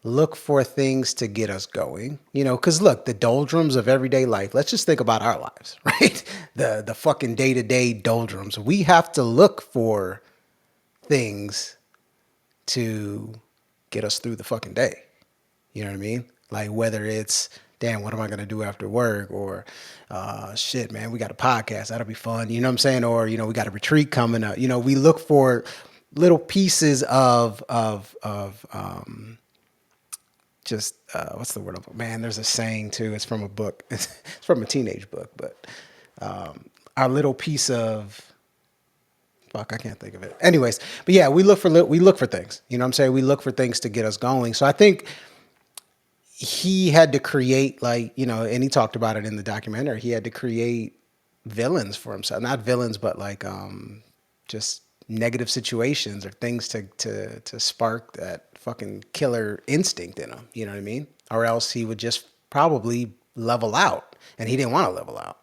S2: look for things to get us going, because look, the doldrums of everyday life, let's just think about our lives, right? The fucking day-to-day doldrums. We have to look for things to get us through the fucking day. You know what I mean? Like whether it's, damn, what am I gonna do after work? Or shit, man, we got a podcast, that'll be fun. You know what I'm saying? Or, we got a retreat coming up. We look for little pieces of just what's the word of, man, there's a saying too. It's from a book. It's from a teenage book, but our little piece of, fuck, I can't think of it. Anyways, but yeah, we look for things. You know what I'm saying? We look for things to get us going. So I think he had to create, like, and he talked about it in the documentary. He had to create villains for himself. Not villains, but like just negative situations or things to spark that fucking killer instinct in him. You know what I mean? Or else he would just probably level out, and he didn't want to level out.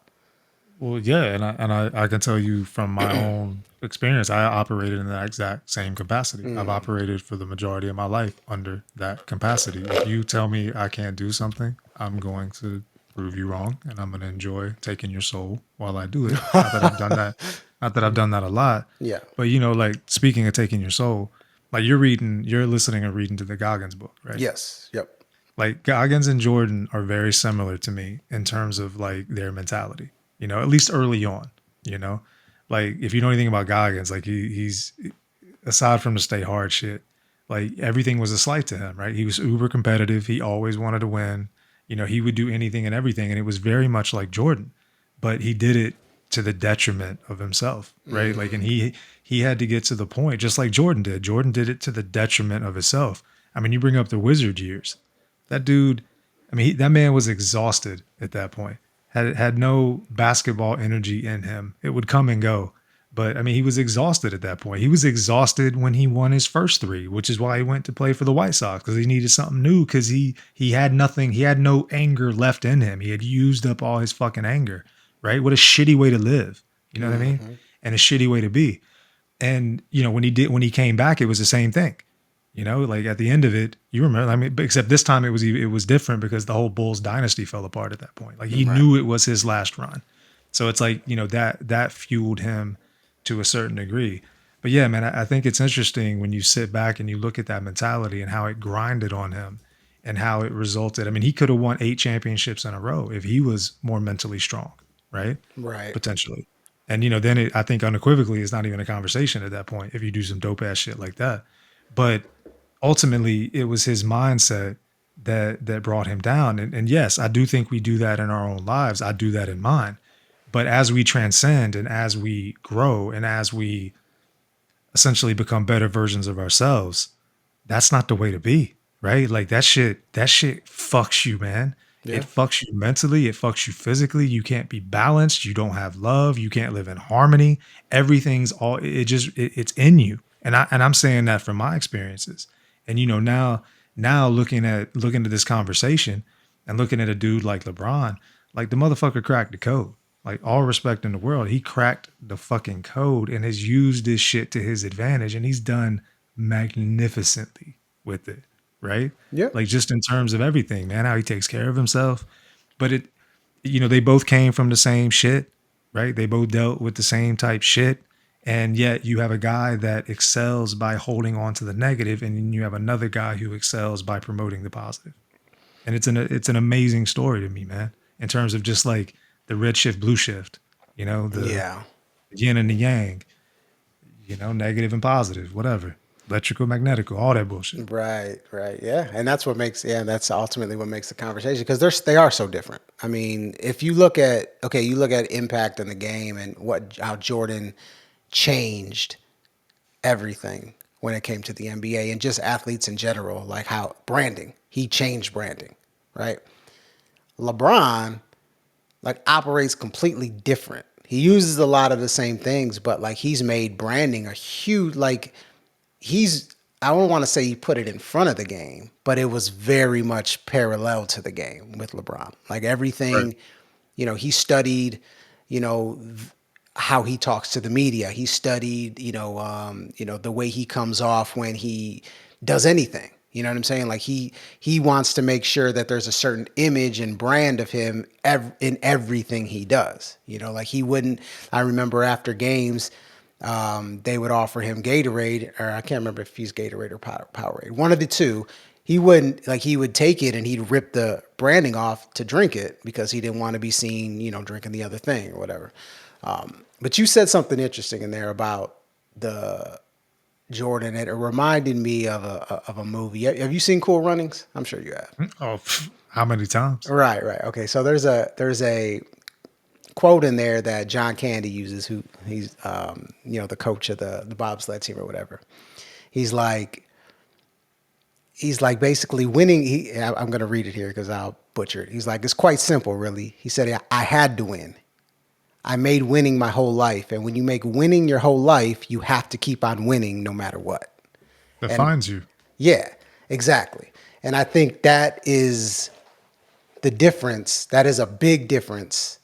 S1: Well, yeah, and I can tell you from my own experience, I operated in that exact same capacity. I've operated for the majority of my life under that capacity. If you tell me I can't do something, I'm going to prove you wrong, and I'm going to enjoy taking your soul while I do it. Not that I've done that, not that I've done that a lot,
S2: Yeah.
S1: but like speaking of taking your soul, like you're listening and reading to the Goggins book, right?
S2: Yes. Yep.
S1: Like Goggins and Jordan are very similar to me in terms of like their mentality, at least early on, you know, like if you know anything about Goggins, like he's aside from the stay hard shit, like everything was a slight to him, right? He was uber competitive. He always wanted to win. He would do anything and everything. And it was very much like Jordan, but he did it to the detriment of himself, right? Like, and he had to get to the point, just like Jordan did. Jordan did it to the detriment of himself. I mean, you bring up the Wizard years. That dude, I mean, that man was exhausted at that point. Had no basketball energy in him. It would come and go. But I mean, he was exhausted at that point. He was exhausted when he won his first three, which is why he went to play for the White Sox, because he needed something new, because he had nothing, he had no anger left in him. He had used up all his fucking anger, right? What a shitty way to live. You know what I mean? And a shitty way to be. And when he came back, it was the same thing. Like at the end of it, you remember, I mean, except this time it was different because the whole Bulls dynasty fell apart at that point. Like he
S2: Right.
S1: knew it was his last run. So it's like, that fueled him to a certain degree. But yeah, man, I think it's interesting when you sit back and you look at that mentality and how it grinded on him and how it resulted. I mean, he could have won 8 championships in a row if he was more mentally strong, right?
S2: Right.
S1: Potentially. And, then I think unequivocally, it's not even a conversation at that point if you do some dope ass shit like that. But ultimately, it was his mindset that brought him down. And yes, I do think we do that in our own lives. I do that in mine. But as we transcend and as we grow and as we essentially become better versions of ourselves, that's not the way to be, right? Like that shit fucks you, man.
S2: Yeah.
S1: It fucks you mentally, it fucks you physically. You can't be balanced, you don't have love, you can't live in harmony. Everything's it's in you. And I'm saying that from my experiences. And now looking at this conversation and looking at a dude like LeBron, like the motherfucker cracked the code. Like all respect in the world, he cracked the fucking code and has used this shit to his advantage, and he's done magnificently with it, right?
S2: Yeah.
S1: Like just in terms of everything, man, how he takes care of himself. But they both came from the same shit, right? They both dealt with the same type shit. And yet you have a guy that excels by holding on to the negative, and then you have another guy who excels by promoting the positive. And it's an amazing story to me, man, in terms of just like the red shift, blue shift, the
S2: Yeah.
S1: yin and the yang, negative and positive, whatever, electrical, magnetical, all that bullshit.
S2: Right, right, yeah, and that's what makes, yeah, that's ultimately what makes the conversation, because they are so different. I mean, if you look at, okay, you look at impact in the game and how Jordan changed everything when it came to the NBA and just athletes in general, like how branding, he changed branding, right? LeBron like operates completely different. He uses a lot of the same things, but like he's made branding a huge, like he's, I don't want to say he put it in front of the game, but it was very much parallel to the game with LeBron. Like
S1: Right.
S2: everything, he studied, you know, how he talks to the media. He studied, the way he comes off when he does anything. You know what I'm saying? Like he wants to make sure that there's a certain image and brand of him in everything he does. Like he wouldn't. I remember after games, they would offer him Gatorade, or I can't remember if he's Gatorade or Powerade, one of the two. he wouldn't like he would take it and he'd rip the branding off to drink it because he didn't want to be seen, drinking the other thing or whatever. But you said something interesting in there about the Jordan. It reminded me of a movie. Have you seen Cool Runnings? I'm sure you have.
S1: Oh, how many times?
S2: Right, right. Okay, so there's a quote in there that John Candy uses, who he's the coach of the bobsled team or whatever. He's like basically winning. I'm going to read it here because I'll butcher it. He's like, it's quite simple, really. He said, I had to win. I made winning my whole life. And when you make winning your whole life, you have to keep on winning no matter what. And
S1: Defines you.
S2: yeah, exactly. And I think that is the difference. That is a big difference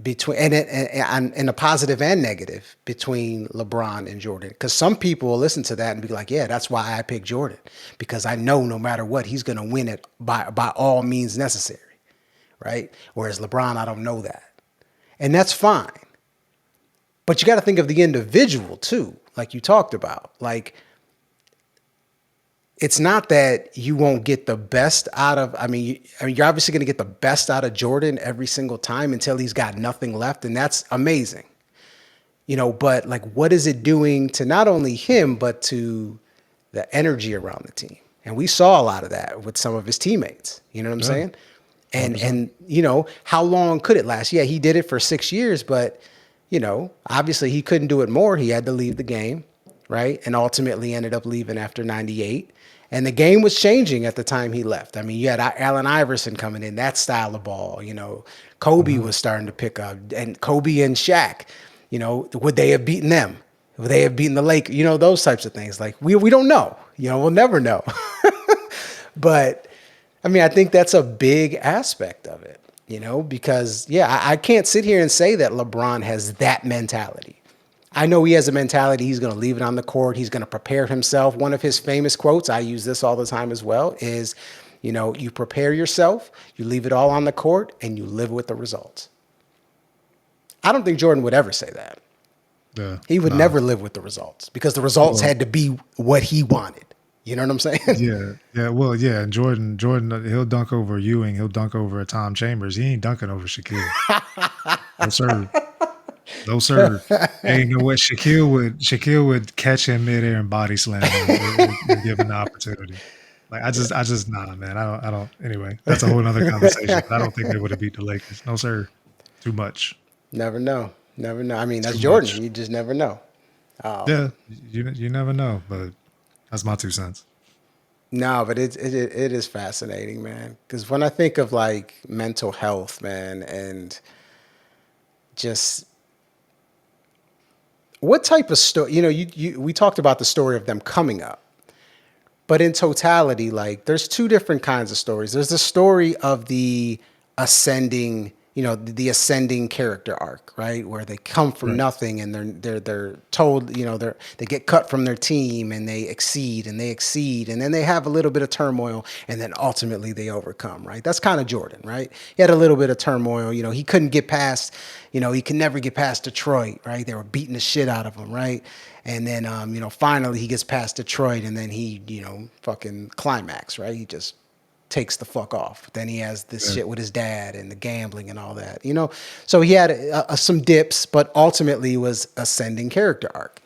S2: between and a positive and negative between LeBron and Jordan. Because some people will listen to that and be like, yeah, that's why I picked Jordan, because I know no matter what, he's going to win it by all means necessary, right? Whereas LeBron, I don't know that. And that's fine. But you got to think of the individual too, like you talked about. Like, it's not that you won't get the best out of, you're obviously going to get the best out of Jordan every single time until he's got nothing left. And that's amazing. But like, what is it doing to not only him, but to the energy around the team? And we saw a lot of that with some of his teammates. You know what I'm saying? And
S1: 100%.
S2: how long could it last? Yeah, he did it for 6 years, but obviously he couldn't do it more. He had to leave the game, right? And ultimately ended up leaving after 98. And the game was changing at the time he left. I mean, you had Allen Iverson coming in, that style of ball. Kobe was starting to pick up, and Kobe and Shaq. Would they have beaten them? Would they have beaten the Lakers? Those types of things. Like we don't know. We'll never know. But I think that's a big aspect of it. Because I can't sit here and say that LeBron has that mentality. I know he has a mentality. He's going to leave it on the court. He's going to prepare himself. One of his famous quotes, I use this all the time as well, is, you prepare yourself, you leave it all on the court, and you live with the results. I don't think Jordan would ever say that.
S1: Yeah.
S2: He would
S1: Nah.
S2: never live with the results because the results had to be what he wanted. You know what I'm saying?
S1: Yeah. Yeah. Well, yeah. And Jordan, he'll dunk over Ewing. He'll dunk over Tom Chambers. He ain't dunking over Shaquille. No, sir. No, sir. And you know what? Shaquille would catch him midair and body slam him if given the opportunity. Like nah, man. I don't. Anyway, that's a whole other conversation. But I don't think they would have beat the Lakers. No, sir. Too much.
S2: Never know. Never know. That's
S1: Too
S2: Jordan.
S1: much.
S2: You just never know.
S1: Yeah. You never know. But that's my 2 cents.
S2: No, but it is fascinating, man. Because when I think of like mental health, man, and just what type of story, we talked about the story of them coming up, but in totality, like there's two different kinds of stories. There's the story of the ascending, the ascending character arc, right? Where they come from
S1: Right.
S2: nothing and they're told, they get cut from their team and they exceed and they exceed. And then they have a little bit of turmoil and then ultimately they overcome, right? That's kind of Jordan, right? He had a little bit of turmoil, he couldn't get past, he could never get past Detroit, right? They were beating the shit out of him, right? And then, finally he gets past Detroit and then he, fucking climax, right? He just takes the fuck off. Then he has this
S1: Yeah.
S2: shit with his dad and the gambling and all that, So he had some dips, but ultimately was ascending character arc.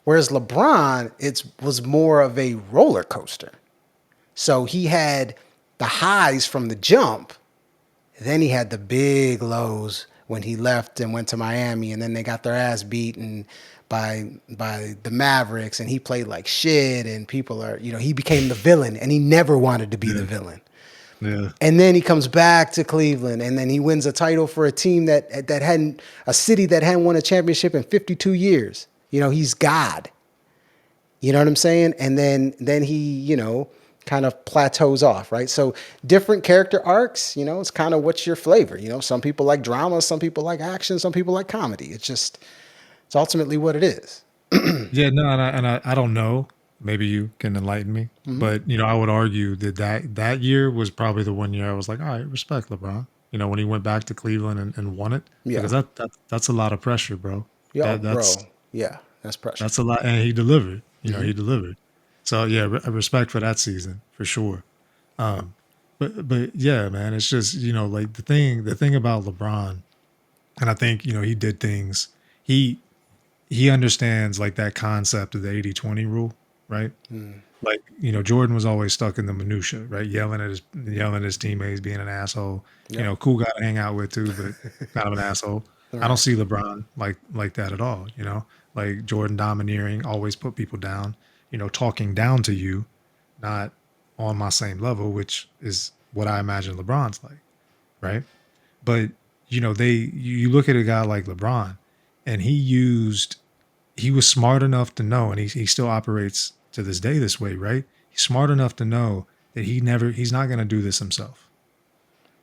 S2: Whereas LeBron, it was more of a roller coaster. So he had the highs from the jump, then he had the big lows when he left and went to Miami, and then they got their ass beaten by the Mavericks, and he played like shit, and people are, he became the villain, and he never wanted to be the
S1: Yeah.
S2: villain.
S1: Yeah.
S2: And then he comes back to Cleveland, and then he wins a title for a team that hadn't, a city that hadn't won a championship in 52 years. He's God. You know what I'm saying? And then he, kind of plateaus off, right? So different character arcs, it's kind of what's your flavor. Some people like drama, some people like action, some people like comedy. It's ultimately what it is.
S1: Yeah, no, and I don't know. Maybe you can enlighten me, but I would argue that year was probably the one year I was like, all right, respect LeBron. When he went back to Cleveland and won it, because
S2: Yeah.
S1: that's a lot of pressure, bro.
S2: Yo,
S1: That
S2: bro.
S1: that's
S2: Yeah, that's pressure.
S1: that's a lot, and he delivered. He delivered. So yeah, respect for that season for sure. But yeah, man, it's just, like the thing about LeBron, and I think, he did things. He he understands like that concept of the 80-20 rule, right? Like, Jordan was always stuck in the minutia, right? Yelling at his teammates, being an asshole.
S2: Yep.
S1: Cool guy to hang out with too, but kind of an asshole.
S2: All
S1: I don't
S2: right.
S1: see LeBron like that at all, Like Jordan domineering, always put people down, talking down to you, not on my same level, which is what I imagine LeBron's like, right? But you look at a guy like LeBron, and he was smart enough to know, and he still operates to this day this way, right? He's smart enough to know that he's not going to do this himself,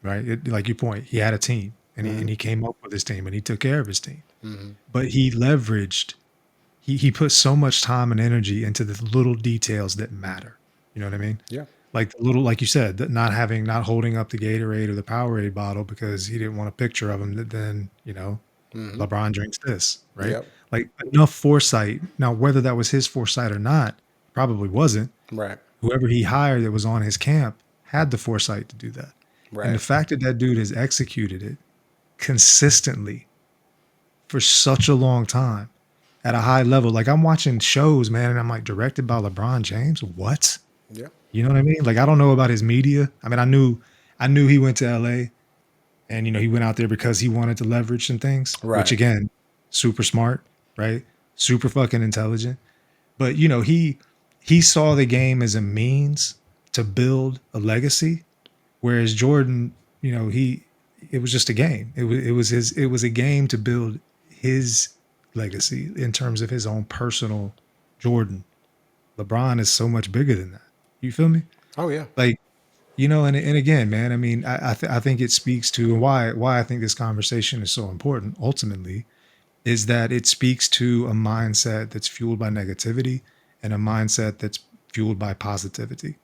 S1: right? Like you point, he had a team, and he came up with his team, and he took care of his team, but he leveraged. He put so much time and energy into the little details that matter. You know what I mean?
S2: Yeah.
S1: Like the little, like you said, that not holding up the Gatorade or the Powerade bottle because he didn't want a picture of him. That then LeBron drinks this, right?
S2: Yep.
S1: Like enough foresight. Now, whether that was his foresight or not, probably wasn't.
S2: Right.
S1: Whoever he hired that was on his camp had the foresight to do that. And the
S2: Right.
S1: fact that that dude has executed it consistently for such a long time at a high level. Like I'm watching shows, man, and I'm like, directed by LeBron James. What?
S2: Yep.
S1: You know what I mean? Like I don't know about his media. I mean, I knew he went to LA, and he went out there because he wanted to leverage some things, which
S2: Right.
S1: again, super smart, right? Super fucking intelligent. But he saw the game as a means to build a legacy, whereas Jordan, he it was just a game. It was a game to build his legacy in terms of his own personal Jordan. LeBron is so much bigger than that. You feel me?
S2: Oh yeah.
S1: Like, and again, man, I mean, I think it speaks to, and why I think this conversation is so important ultimately is that it speaks to a mindset that's fueled by negativity and a mindset that's fueled by positivity.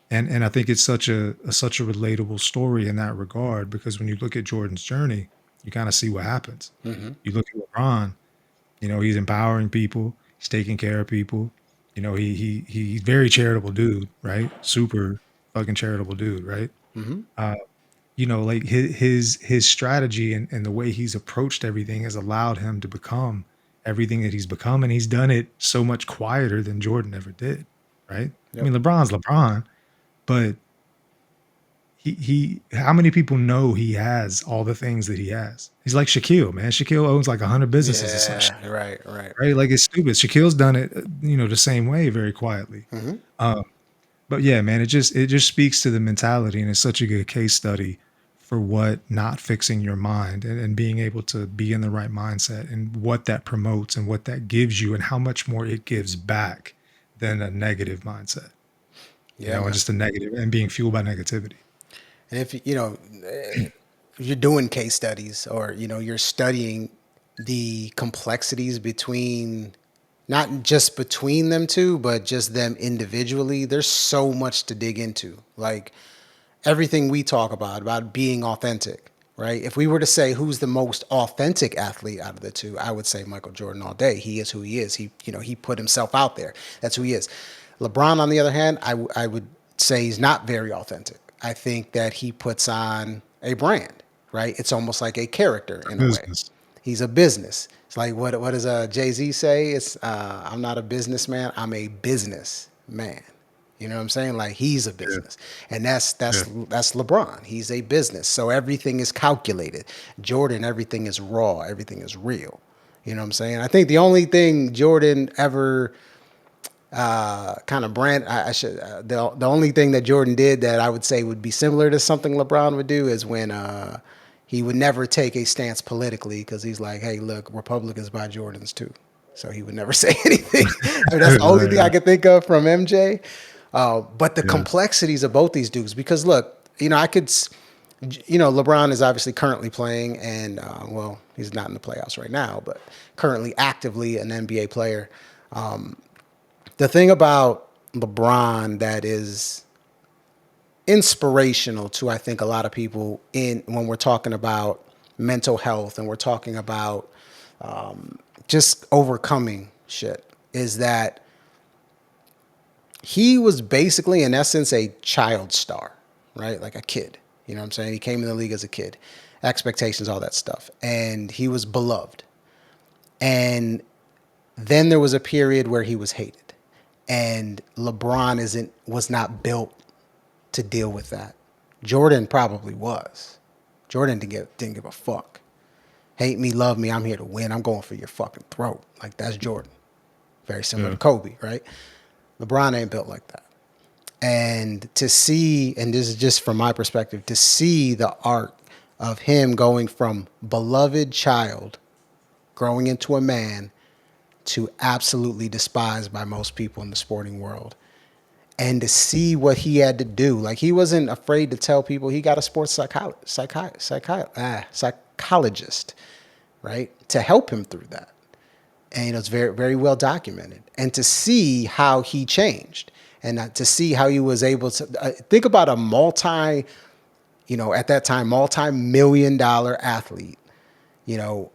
S1: And I think it's such a relatable story in that regard, because when you look at Jordan's journey, you kind of see what happens. You look at LeBron, he's empowering people, he's taking care of people. He's very charitable dude, right? Super fucking charitable dude, right? Uh, like his strategy and the way he's approached everything has allowed him to become everything that he's become, and he's done it so much quieter than Jordan ever did, right? I
S2: Yep.
S1: mean, LeBron's LeBron, but he how many people know he has all the things that he has? He's like Shaquille, man. Shaquille owns like 100 businesses or some shit,
S2: Yeah. Right. Right.
S1: right? Like it's stupid. Shaquille's done it, the same way, very quietly. Um, but yeah, man, it just speaks to the mentality, and it's such a good case study for what not fixing your mind and being able to be in the right mindset and what that promotes and what that gives you and how much more it gives back than a negative mindset,
S2: Yeah,
S1: and
S2: man.
S1: just a negative and being fueled by negativity.
S2: And if you're doing case studies, or you're studying the complexities between, not just between them two, but just them individually, there's so much to dig into. Like everything we talk about being authentic, right? If we were to say who's the most authentic athlete out of the two, I would say Michael Jordan all day. He is who he is. He put himself out there. That's who he is. LeBron, on the other hand, I would say he's not very authentic. I think that he puts on a brand, right? It's almost like a character in a way.
S1: Business.
S2: He's a business. It's like what does Jay-Z say? It's I'm not a businessman. I'm a business man. You know what I'm saying? Like he's a
S1: Yeah.
S2: business, and that's that's
S1: Yeah.
S2: that's LeBron. He's a business, so everything is calculated. Jordan, everything is raw. Everything is real. You know what I'm saying? I think the only thing Jordan ever kind of brand, I should the only thing that Jordan did that I would say would be similar to something LeBron would do is when he would never take a stance politically, because he's like, hey, look, Republicans buy Jordans too. So he would never say anything. I mean, that's the only
S1: Right,
S2: thing I
S1: right.
S2: can think of from MJ. But the
S1: Yeah.
S2: complexities of both these dudes, because look, I could, LeBron is obviously currently playing, and well, he's not in the playoffs right now, but currently actively an NBA player. The thing about LeBron that is inspirational to, I think, a lot of people in when we're talking about mental health and we're talking about just overcoming shit, is that he was basically, in essence, a child star. right? Like a kid. You know what I'm saying? He came in the league as a kid. Expectations, all that stuff. And he was beloved. And then there was a period where he was hated. And LeBron isn't was not built to deal with that. Jordan probably was. Jordan didn't give a fuck. Hate me, love me, I'm here to win. I'm going for your fucking throat. Like that's Jordan. Very similar to
S1: Yeah.
S2: Kobe, right? LeBron ain't built like that. And to see, and this is just from my perspective, to see the arc of him going from beloved child, growing into a man, to absolutely despised by most people in the sporting world. And to see what he had to do, like he wasn't afraid to tell people he got a sports psychologist, right, to help him through that. And it's very, very well documented. And to see how he changed, and to see how he was able to think about a at that time, multi-million-dollar athlete, you know,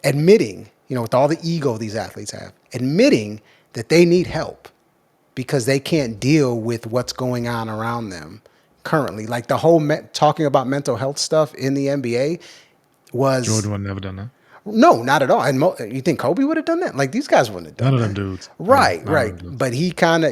S2: admitting, with all the ego these athletes have, admitting that they need help because they can't deal with what's going on around them currently. Like the whole talking about mental health stuff in the NBA was
S1: Jordan would never done that.
S2: no, not at all. And you think Kobe would have done that? Like these guys wouldn't have
S1: None
S2: done
S1: of them
S2: that.
S1: dudes. Yeah,
S2: Right,
S1: none of
S2: right.
S1: them dudes.
S2: But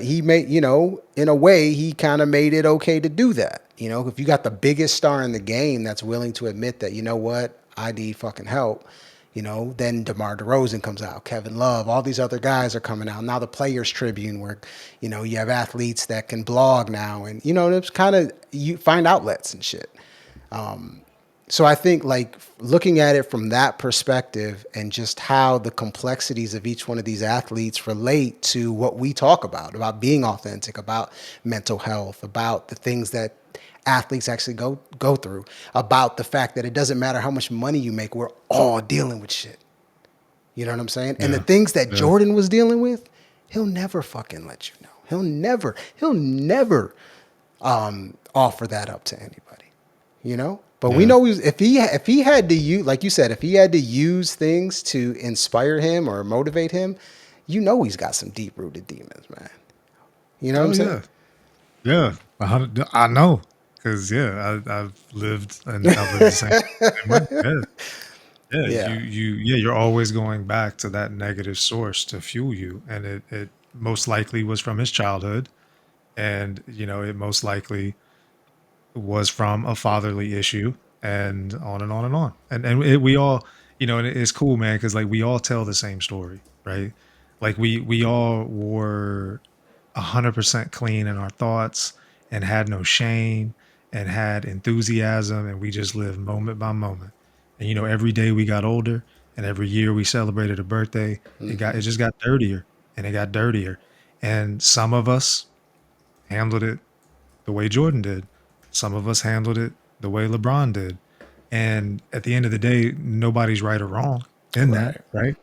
S2: he made, in a way, he kind of made it okay to do that. If you got the biggest star in the game that's willing to admit that, you know what, I need fucking help, then DeMar DeRozan comes out, Kevin Love, all these other guys are coming out. Now the Players Tribune where, you have athletes that can blog now and, it's kind of, you find outlets and shit. So I think like looking at it from that perspective and just how the complexities of each one of these athletes relate to what we talk about being authentic, about mental health, about the things that athletes actually go through, about the fact that it doesn't matter how much money you make, we're all dealing with shit. You know what I'm saying? And the
S1: Yeah.
S2: things that
S1: Yeah.
S2: Jordan was dealing with, he'll never fucking let you know. He'll never offer that up to anybody, But we
S1: Yeah.
S2: know if he had to use, like you said, if he had to use things to inspire him or motivate him, he's got some deep rooted demons, man. You know what I'm
S1: Oh
S2: saying?
S1: yeah. Yeah. I know. Cause yeah, I've lived the same way. Yeah. Yeah.
S2: Yeah.
S1: You're always going back to that negative source to fuel you. And it most likely was from his childhood. And, it most likely was from a fatherly issue and on and on and on. We all, and it's cool, man, because like we all tell the same story, right? Like we all were 100% clean in our thoughts and had no shame and had enthusiasm, and we just lived moment by moment. And every day we got older, and every year we celebrated a birthday, it just got dirtier and it got dirtier. And some of us handled it the way Jordan did. Some of us handled it the way LeBron did. And at the end of the day, nobody's right or wrong in that,
S2: Right.
S1: right?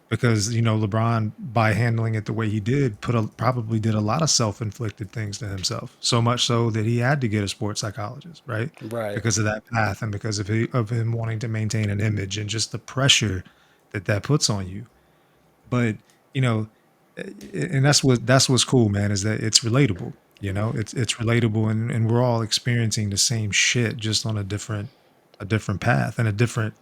S1: Because LeBron, by handling it the way he did, probably did a lot of self-inflicted things to himself. So much so that he had to get a sports psychologist, right?
S2: Right.
S1: Because of that path and because of him wanting to maintain an image and just the pressure that puts on you. But you know, and that's what's cool, man, is that it's relatable. It's relatable, and we're all experiencing the same shit, just on a different path and a different,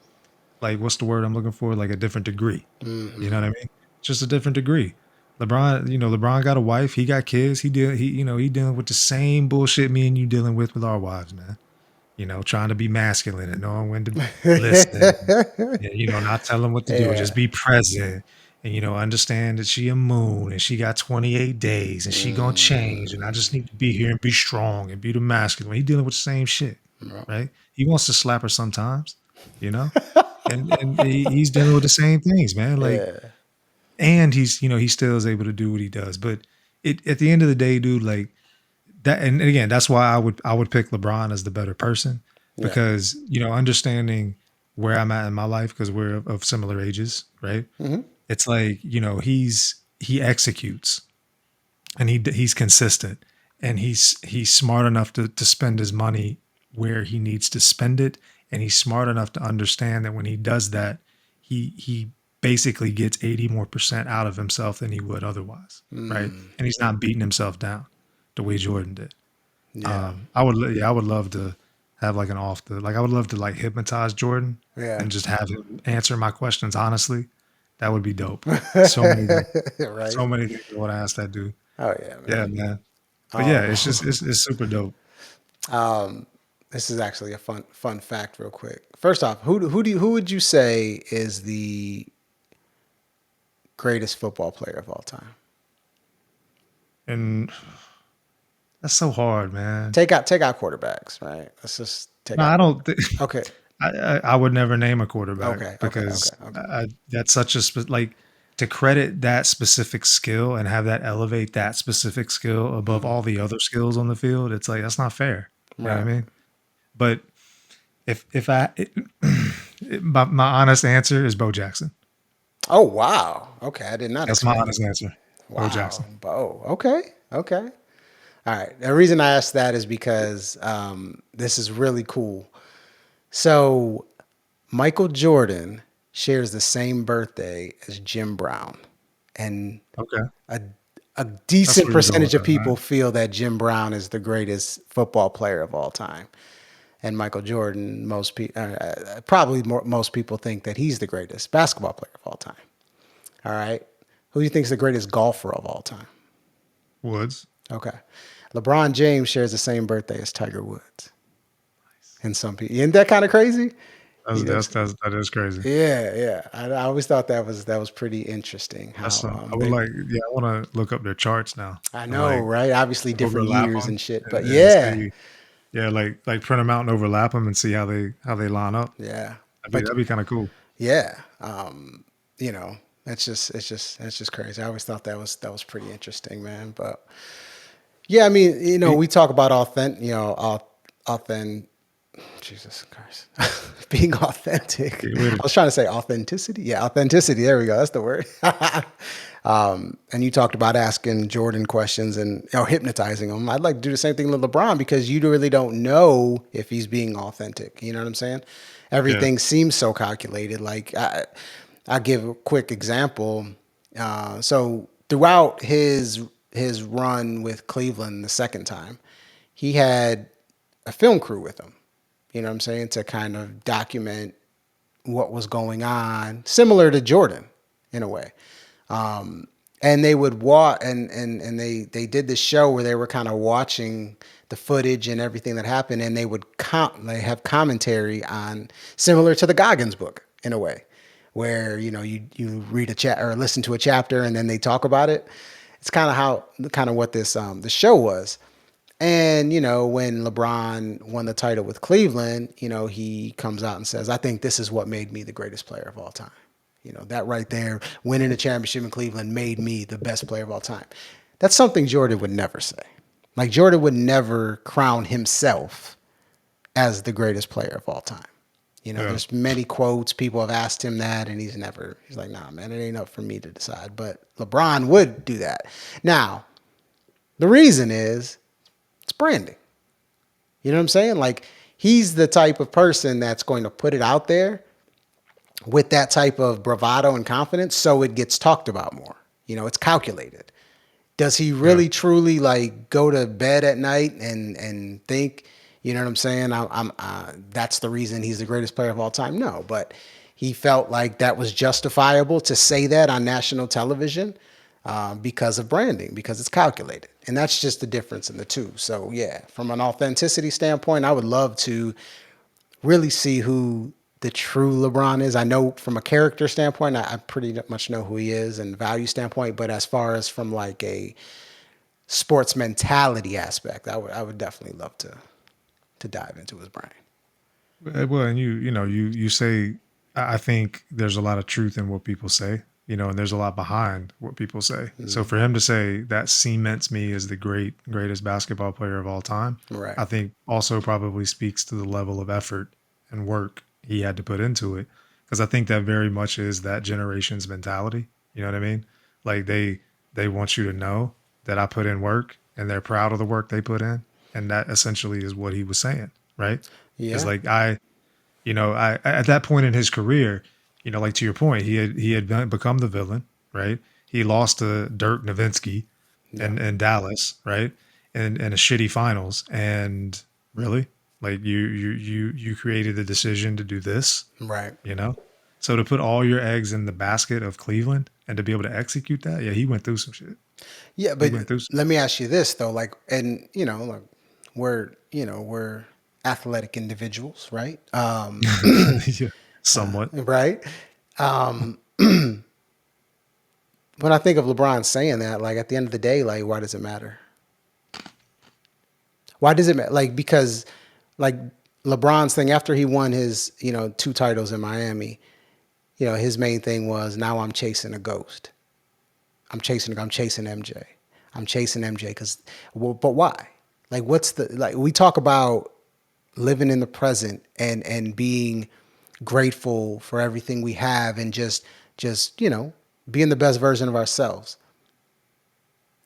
S1: like, what's the word I'm looking for? Like a different degree. You know what I mean? Just a different degree. LeBron got a wife. He got kids. He dealing with the same bullshit me and you dealing with our wives, man. Trying to be masculine and knowing when to listen. And, not tell them what to do.
S2: Yeah.
S1: Just be present. And, understand that she a moon and she got 28 days and she gonna change. And I just need to be here and be strong and be the masculine. He dealing with the same shit, right? He wants to slap her sometimes, you know? And he's dealing with the same things, man. Like,
S2: Yeah.
S1: and he still is able to do what he does. But at the end of the day, dude, like that, and again, that's why I would pick LeBron as the better person,
S2: Yeah.
S1: because understanding where I'm at in my life, because we're of similar ages, right? It's like he executes, and he's consistent, and he's smart enough to spend his money where he needs to spend it, and he's smart enough to understand that when he does that, he basically gets 80 more percent out of himself than he would otherwise, right? And he's not beating himself down the way Jordan did.
S2: Yeah.
S1: I would love to have like an off the like I would love to like hypnotize Jordan
S2: Yeah.
S1: and just have him answer my questions honestly. That would be dope. So many things.
S2: Right.
S1: So many things I want to ask that dude.
S2: Oh yeah,
S1: Yeah,
S2: man.
S1: man. But yeah,
S2: Um,
S1: it's just it's super dope.
S2: this is actually a fun fact, real quick. First off, who would you say is the greatest football player of all time?
S1: And that's so hard, man.
S2: Take out quarterbacks, right? Let's just take
S1: No,
S2: out
S1: I
S2: quarter.
S1: don't think
S2: Okay.
S1: I would never name a quarterback
S2: Okay. Okay. Okay.
S1: because
S2: Okay.
S1: that's such a like to credit that specific skill and have that elevate that specific skill above all the other skills on the field. It's like that's not fair. You know what I
S2: Right.
S1: mean? But if I my honest answer is Bo Jackson.
S2: Oh wow. Okay, I did not
S1: That's my
S2: expect.
S1: honest answer. Bo
S2: Wow,
S1: Jackson.
S2: Bo. Okay. Okay. All right. The reason I asked that is because this is really cool. So Michael Jordan shares the same birthday as Jim Brown, and
S1: Okay,
S2: a a
S1: that's
S2: decent
S1: where you're going with
S2: percentage of
S1: that, right?
S2: people feel that Jim Brown is the greatest football player of all time. And Michael Jordan, most people probably most people think that he's the greatest basketball player of all time. All right, who do you think is the greatest golfer of all time?
S1: Woods.
S2: Okay, LeBron James shares the same birthday as Tiger Woods. And some people, isn't that kind of crazy? You know,
S1: That is crazy.
S2: yeah, yeah. I always thought that was pretty interesting.
S1: That's
S2: How
S1: I would
S2: they,
S1: like yeah I want to look up their charts now
S2: I
S1: and
S2: know, right? Obviously different
S1: overlap
S2: years
S1: them
S2: and shit, but
S1: and
S2: yeah,
S1: see yeah like print them out and overlap them and see how they line up.
S2: yeah. But
S1: That'd be kind of cool.
S2: yeah, you know, it's just crazy. I always thought that was pretty interesting, man. But yeah, I mean,
S1: Hey,
S2: we talk about authentic. Jesus Christ, being authentic.
S1: wait
S2: I was trying to say authenticity. Yeah, authenticity. There we go. That's the word. And you talked about asking Jordan questions and hypnotizing him. I'd like to do the same thing with LeBron because you really don't know if he's being authentic. You know what I'm saying?
S1: yeah
S2: Everything seems so calculated. Like I give a quick example. So throughout his run with Cleveland the second time, he had a film crew with him. You know what I'm saying? To kind of document what was going on, similar to Jordan in a way. And they would watch, and they did this show where they were kind of watching the footage and everything that happened, and they have commentary on, similar to the Goggins book in a way, where you read a chat or listen to a chapter and then they talk about it. It's kind of what this the show was. And, when LeBron won the title with Cleveland, he comes out and says, I think this is what made me the greatest player of all time. That right there, winning the championship in Cleveland made me the best player of all time. That's something Jordan would never say. Like, Jordan would never crown himself as the greatest player of all time.
S1: yeah
S2: There's many quotes. People have asked him that, and he's like, nah, man, it ain't up for me to decide. But LeBron would do that. Now, the reason is it's branding. You know what I'm saying? Like, he's the type of person that's going to put it out there with that type of bravado and confidence so it gets talked about more. It's calculated. Does he
S1: yeah
S2: really truly like go to bed at night and think, you know what I'm saying? That's the reason he's the greatest player of all time. No, but he felt like that was justifiable to say that on national television because of branding, because it's calculated. And that's just the difference in the two. So yeah, from an authenticity standpoint, I would love to really see who the true LeBron is. I know from a character standpoint, I pretty much know who he is and value standpoint, but as far as from like a sports mentality aspect, I would definitely love to dive into his brain.
S1: well and you say I think there's a lot of truth in what people say and there's a lot behind what people say. So for him to say that cements me as the greatest basketball player of all time,
S2: Right.
S1: I think also probably speaks to the level of effort and work he had to put into it. Because I think that very much is that generation's mentality. You know what I mean? Like they want you to know that I put in work and they're proud of the work they put in. And that essentially is what he was saying, right? Because
S2: Yeah.
S1: like I at that point in his career, like to your point, become the villain, right? He lost to Dirk Nowitzki
S2: Yeah.
S1: in Dallas, right? and a shitty finals. And really, like you created the decision to do this,
S2: Right.
S1: you know? So to put all your eggs in the basket of Cleveland and to be able to execute that, yeah, he went through some shit.
S2: Yeah,
S1: He
S2: but
S1: went through some
S2: let me ask you this though, like, and like, we're athletic individuals, right?
S1: yeah, somewhat.
S2: Right. When I think of LeBron saying that, like at the end of the day, like, why does it matter? Why does it matter? Like, because like LeBron's thing after he won his, two titles in Miami, his main thing was now I'm chasing a ghost. I'm chasing MJ. I'm chasing MJ because, well, but why? Like, what's the, like, we talk about living in the present and being grateful for everything we have and just, being the best version of ourselves.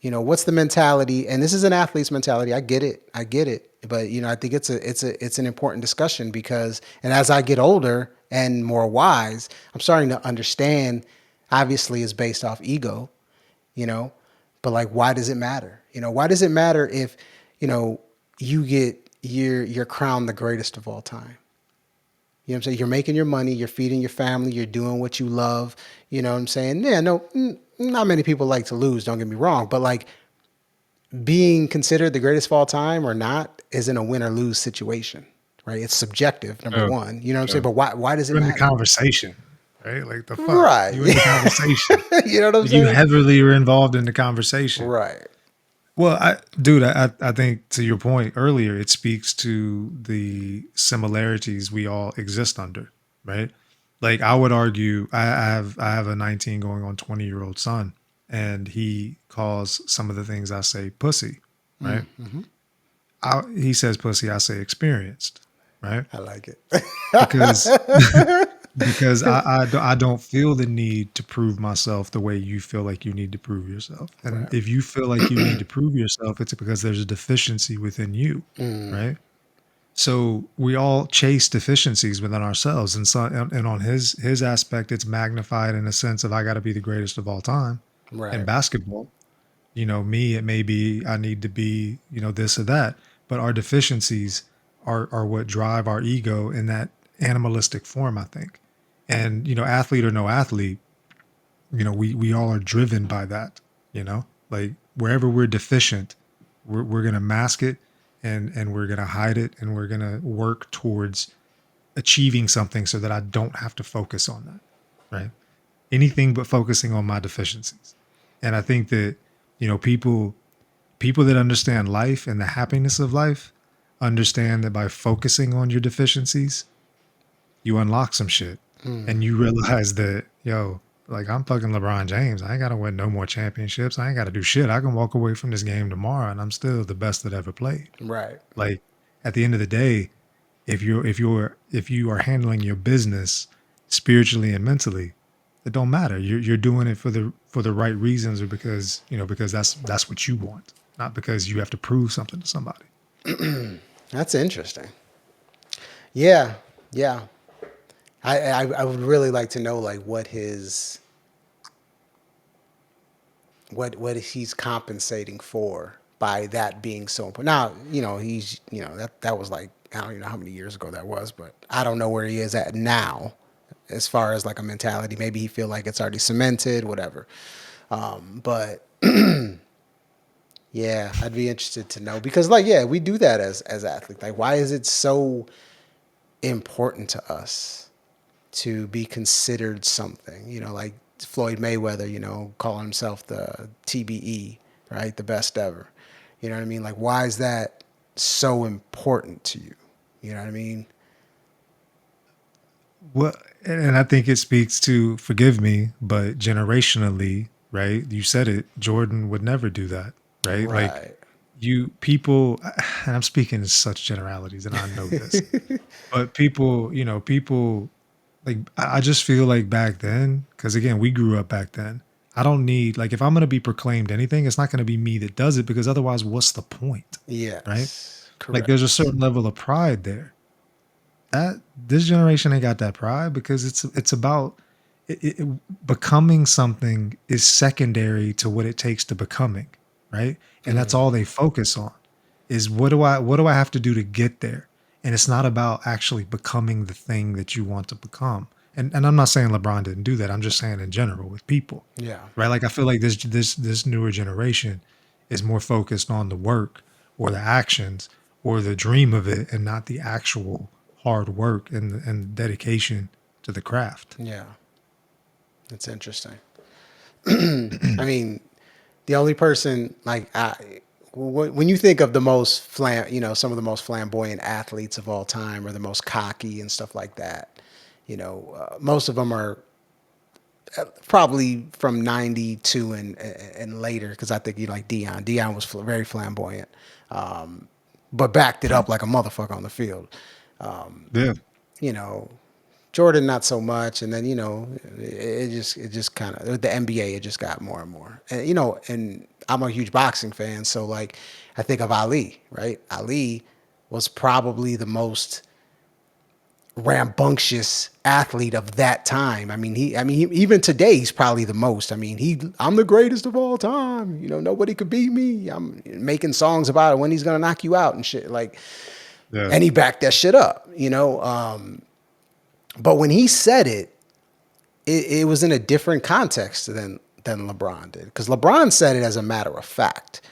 S2: What's the mentality? And this is an athlete's mentality. I get it. I get it. But I think it's an important discussion because, and as I get older and more wise, I'm starting to understand. Obviously, it's based off ego, you know, but like, why does it matter? Why does it matter if you get you're crowned the greatest of all time? You know what I'm saying? You're making your money, you're feeding your family, you're doing what you love. You know what I'm saying? Yeah, no, not many people like to lose, don't get me wrong. But like being considered the greatest of all time or not isn't a win or lose situation, right? It's subjective, number
S1: Sure,
S2: one. You know what I'm saying?
S1: sure.
S2: But why does it
S1: You're in the
S2: matter?
S1: conversation, right? Like the fuck,
S2: Right.
S1: you in the conversation.
S2: You know what I'm
S1: You
S2: saying?
S1: heavily were involved in the conversation.
S2: Right.
S1: Well, dude, I think to your point earlier, it speaks to the similarities we all exist under, right? Like I would argue, I have a 19 going on 20-year-old son, and he calls some of the things I say pussy, right? He says pussy, I say experienced, right?
S2: I like it.
S1: Because because I don't feel the need to prove myself the way you feel like you need to prove yourself. And
S2: Right.
S1: if you feel like you need to prove yourself, it's because there's a deficiency within you,
S2: Mm,
S1: right? So we all chase deficiencies within ourselves, and so and on his aspect, it's magnified in a sense of I got to be the greatest of all time in
S2: right.
S1: basketball. Me, it may be I need to be, this or that, but our deficiencies are what drive our ego in that animalistic form, I think. And, athlete or no athlete, we all are driven by that, like wherever we're deficient, we're going to mask it and we're going to hide it and we're going to work towards achieving something so that I don't have to focus on that. Right. Anything but focusing on my deficiencies. And I think that, people that understand life and the happiness of life understand that by focusing on your deficiencies, you unlock some shit and you realize that, yo, like I'm fucking LeBron James. I ain't got to win no more championships. I ain't got to do shit. I can walk away from this game tomorrow and I'm still the best that ever played.
S2: Right.
S1: Like at the end of the day, if you are handling your business spiritually and mentally, it don't matter. You're doing it for the right reasons or because that's what you want, not because you have to prove something to somebody.
S2: That's interesting. Yeah. Yeah. I would really like to know like what he's compensating for by that being so important. Now, he's that was like I don't even know how many years ago that was, but I don't know where he is at now as far as like a mentality. Maybe he feel like it's already cemented, whatever. But yeah, I'd be interested to know because like yeah, we do that as athletes. Like why is it so important to us to be considered something? Like Floyd Mayweather, calling himself the TBE, right? The best ever. You know what I mean? Like, why is that so important to you? You know what I mean?
S1: Well, and I think it speaks to, forgive me, but generationally, right? You said it, Jordan would never do that, right? Like
S2: Right.
S1: you people, and I'm speaking in such generalities, and I know this, but people like I just feel like back then, because again, we grew up back then. I don't need like if I'm gonna be proclaimed anything, it's not gonna be me that does it because otherwise, what's the point, right?
S2: Yes.
S1: Like
S2: Correct.
S1: there's a certain level of pride there that this generation ain't got that pride because it's about becoming something is secondary to what it takes to becoming, right? And that's all they focus on is what do I have to do to get there? And it's not about actually becoming the thing that you want to become. And I'm not saying LeBron didn't do that. I'm just saying in general with people,
S2: Yeah.
S1: right? Like I feel like this newer generation is more focused on the work or the actions or the dream of it, and not the actual hard work and dedication to the craft.
S2: Yeah. It's interesting. I mean, the only person when you think of the most some of the most flamboyant athletes of all time, or the most cocky and stuff like that, most of them are probably from 92 and later, because I think you like Dion. Dion was very flamboyant, but backed it up like a motherfucker on the field.
S1: Yeah,
S2: You know, Jordan not so much, and then it just kind of the NBA, it just got more and more, and I'm a huge boxing fan, so like I think of Ali, right? Ali was probably the most rambunctious athlete of that time. Even today he's probably the most. I'm the greatest of all time. Nobody could beat me. I'm making songs about it, when he's gonna knock you out and shit. Like,
S1: yeah.
S2: and he backed that shit up. But when he said it was in a different context than LeBron did, because LeBron said it as a matter of fact.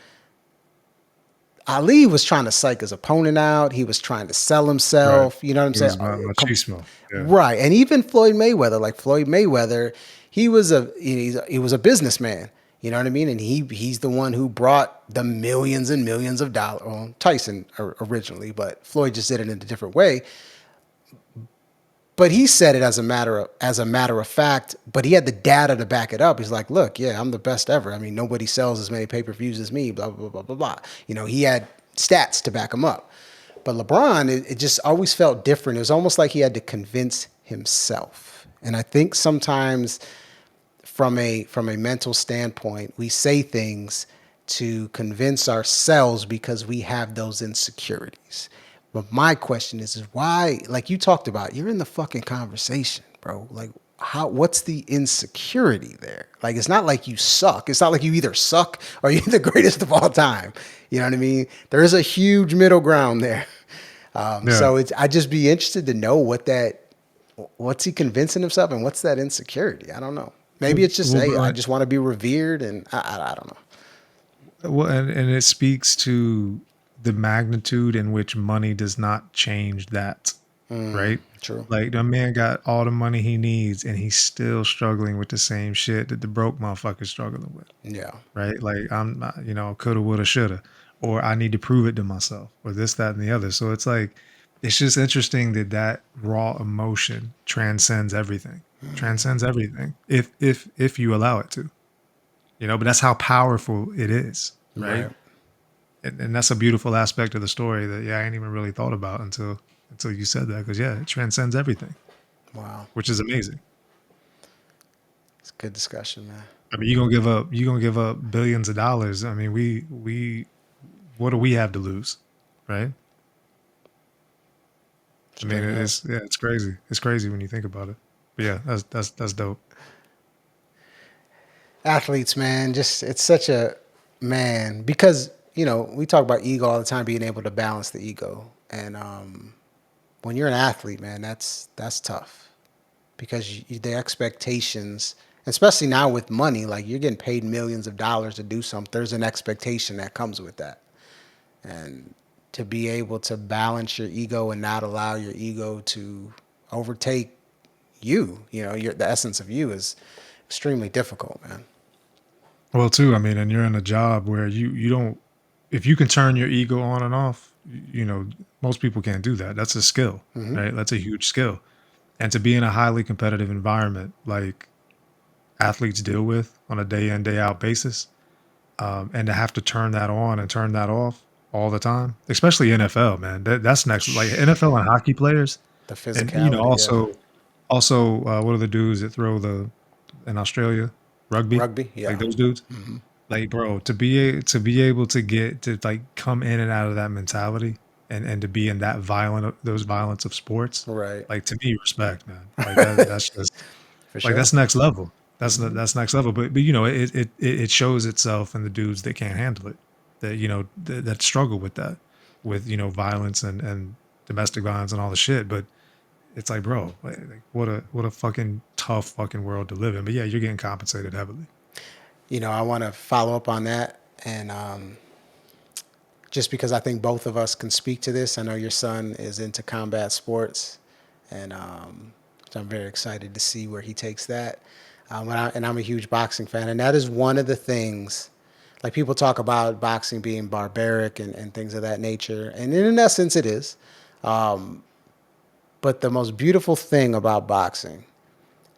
S2: Ali was trying to psych his opponent out. He was trying to sell
S1: Right.
S2: himself. You know what I'm
S1: It
S2: saying?
S1: was machismo. Yeah.
S2: Right. And even Floyd Mayweather, he was a businessman. You know what I mean? And he's the one who brought the millions and millions of dollars. Well, Tyson originally, but Floyd just did it in a different way. But he said it as a matter of fact, but he had the data to back it up. He's like, look, yeah, I'm the best ever. Nobody sells as many pay-per-views as me, blah, blah, blah, blah, blah. He had stats to back him up. But LeBron, it just always felt different. It was almost like he had to convince himself. And I think sometimes from a mental standpoint, we say things to convince ourselves because we have those insecurities. But my question is why, like you talked about, you're in the fucking conversation, bro. Like, what's the insecurity there? Like, it's not like you suck. It's not like you either suck or you're the greatest of all time. You know what I mean? There is a huge middle ground there.
S1: Yeah.
S2: So I'd just be interested to know what's he convincing himself, and what's that insecurity? I don't know. Maybe it's just,
S1: Well,
S2: hey, I
S1: but
S2: just want to be revered, and I don't know.
S1: well, and it speaks to the magnitude in which money does not change that, right?
S2: True.
S1: Like the man got all the money he needs, and he's still struggling with the same shit that the broke motherfucker's struggling with,
S2: Yeah.
S1: right? Like I'm not, coulda, woulda, shoulda, or I need to prove it to myself, or this, that, and the other. So it's like, it's just interesting that raw emotion transcends everything, if you allow it to, but that's how powerful it is, right?
S2: Right.
S1: And that's a beautiful aspect of the story that, yeah, I ain't even really thought about until you said that, because yeah, it transcends everything,
S2: Wow.
S1: which is amazing.
S2: It's a good discussion, man.
S1: I mean, you gonna give up billions of dollars. I mean, we what do we have to lose, right? I mean,
S2: Straight up.
S1: it's crazy. It's crazy when you think about it. But yeah, that's dope.
S2: Athletes, man, just it's such a man, because we talk about ego all the time, being able to balance the ego, and when you're an athlete, man, that's tough, because the expectations, especially now with money, like you're getting paid millions of dollars to do something. There's an expectation that comes with that, and to be able to balance your ego and not allow your ego to overtake the essence of you is extremely difficult, man.
S1: Well, too, I mean, and you're in a job where you don't, if you can turn your ego on and off, most people can't do that. That's a skill, right? That's a huge skill. And to be in a highly competitive environment like athletes deal with on a day in, day out basis, and to have to turn that on and turn that off all the time, especially NFL, man, that's next. Like NFL and hockey players,
S2: The
S1: and
S2: physicality, yeah.
S1: also, what are the dudes that throw the in Australia rugby,
S2: Rugby,
S1: like
S2: yeah.
S1: those dudes? Like, bro, to be able to get to like come in and out of that mentality, and to be in that those violence of sports,
S2: Right.
S1: like to me, respect, man. Like that's just
S2: For
S1: like
S2: sure.
S1: that's next level. That's next level. But you know, it shows itself in the dudes that can't handle it, that you know that struggle with that, with you know violence and domestic violence and all the shit. But it's like, bro, like what a fucking tough fucking world to live in. But yeah, you're getting compensated heavily.
S2: I want to follow up on that, and just because I think both of us can speak to this. I know your son is into combat sports, and so I'm very excited to see where he takes that. And I'm a huge boxing fan, and that is one of the things. Like people talk about boxing being barbaric and things of that nature, and in essence, it is. But the most beautiful thing about boxing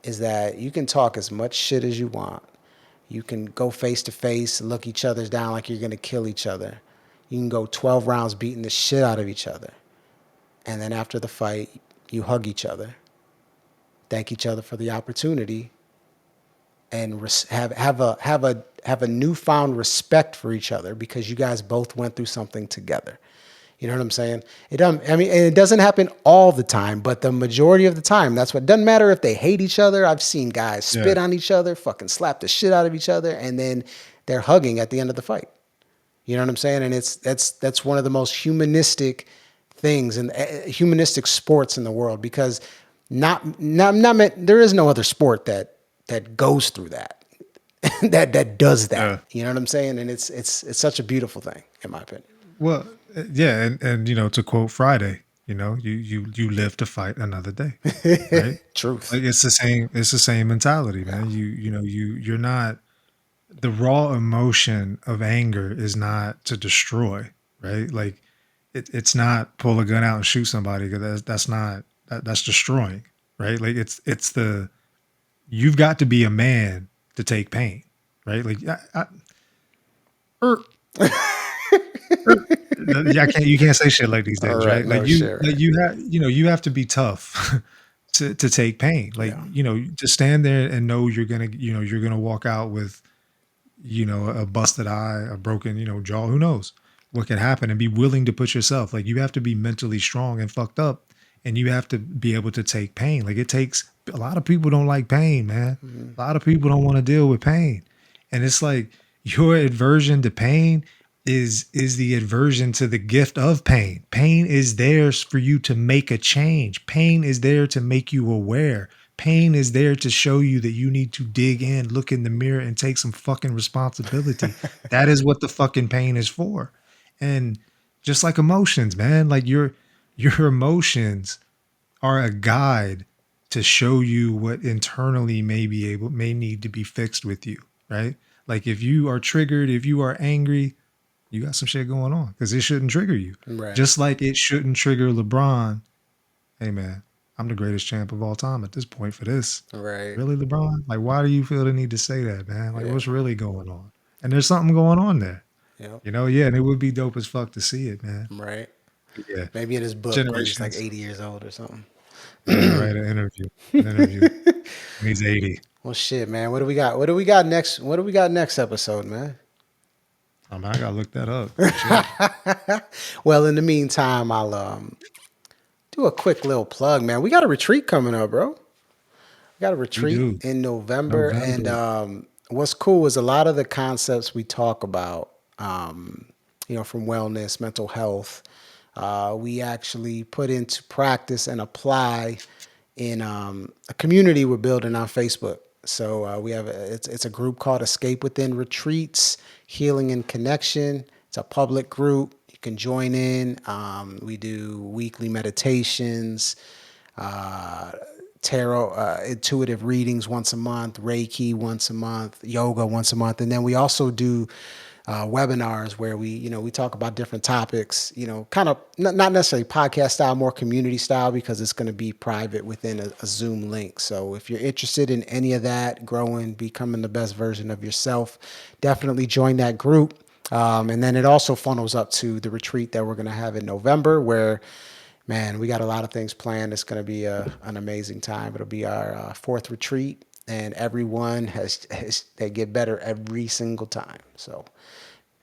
S2: is that you can talk as much shit as you want. You can go face to face, look each other's down like you're gonna kill each other. You can go 12 rounds beating the shit out of each other. And then after the fight, you hug each other, thank each other for the opportunity, and have a newfound respect for each other because you guys both went through something together. You know what I'm saying? It doesn't. I mean, and it doesn't happen all the time, but the majority of the time, that's what. Doesn't matter if they hate each other. I've seen guys
S1: Yeah,
S2: spit on each other, fucking slap the shit out of each other, and then they're hugging at the end of the fight. You know what I'm saying? And that's one of the most humanistic things and humanistic sports in the world because there is no other sport that goes through that that does that.
S1: yeah.
S2: You know what I'm saying? And it's such a beautiful thing in my opinion.
S1: Well, yeah, and you know, to quote Friday, you know, you live to fight another day, right?
S2: Truth.
S1: Like it's the same mentality,
S2: Yeah.
S1: man. You know, you're not the raw emotion of anger is not to destroy, right? Like it's not pull a gun out and shoot somebody because that's not that's destroying, right? Like it's the you've got to be a man to take pain, right? Like er, I can't you can't say shit like these
S2: All
S1: days,
S2: right.
S1: right?
S2: No shit. Right.
S1: You have you know you have to be tough to take pain. Like
S2: Yeah.
S1: you know to stand there and know you're gonna walk out with you know, a busted eye, a broken, you know, jaw, who knows what can happen and be willing to put yourself like you have to be mentally strong and fucked up and you have to be able to take pain. Like it takes a lot of people don't like pain, man.
S2: Mm-hmm.
S1: A lot of people don't want to deal with pain. And it's like your aversion to pain is the aversion to the gift of pain. Pain is there for you to make a change. Pain is there to make you aware. Pain is there to show you that you need to dig in, look in the mirror, and take some fucking responsibility. That is what the fucking pain is for. And just like emotions, man, like your emotions are a guide to show you what internally may need to be fixed with you, right? Like if you are triggered, if you are angry, you got some shit going on because it shouldn't trigger you.
S2: Right.
S1: Just like it shouldn't trigger LeBron. Hey man, I'm the greatest champ of all time at this point for this.
S2: Right.
S1: Really, LeBron? Like, why do you feel the need to say that, man? Like,
S2: Yeah.
S1: what's really going on? And there's something going on there.
S2: Yep.
S1: You know, yeah, and it would be dope as fuck to see it, man.
S2: Right.
S1: But yeah.
S2: Maybe in his book when he's like
S1: Generations.
S2: 80 years old or something.
S1: He's gonna write an interview. An interview. And he's 80.
S2: Well, shit, man. What do we got? What do we got next? What do we got next episode, man?
S1: I mean, I gotta look that up. Shit.
S2: Well, in the meantime, I'll do a quick little plug, man. We got a retreat coming up, bro. We got a
S1: We
S2: retreat
S1: do.
S2: in November, and
S1: November.
S2: what's cool is a lot of the concepts we talk about, from wellness, mental health, we actually put into practice and apply in a community we're building on Facebook. So we have it's a group called Escape Within Retreats, Healing and Connection. It's a public group. You can join in. We do weekly meditations, uh, tarot, intuitive readings once a month, Reiki once a month, yoga once a month, and then we also do webinars where we talk about different topics, kind of not necessarily podcast style, more community style, because it's going to be private within a Zoom link. So if you're interested in any of that, growing, becoming the best version of yourself, definitely join that group. And then it also funnels up to the retreat that we're going to have in November, where, man, we got a lot of things planned. It's going to be an amazing time. It'll be our fourth retreat, and everyone they get better every single time. So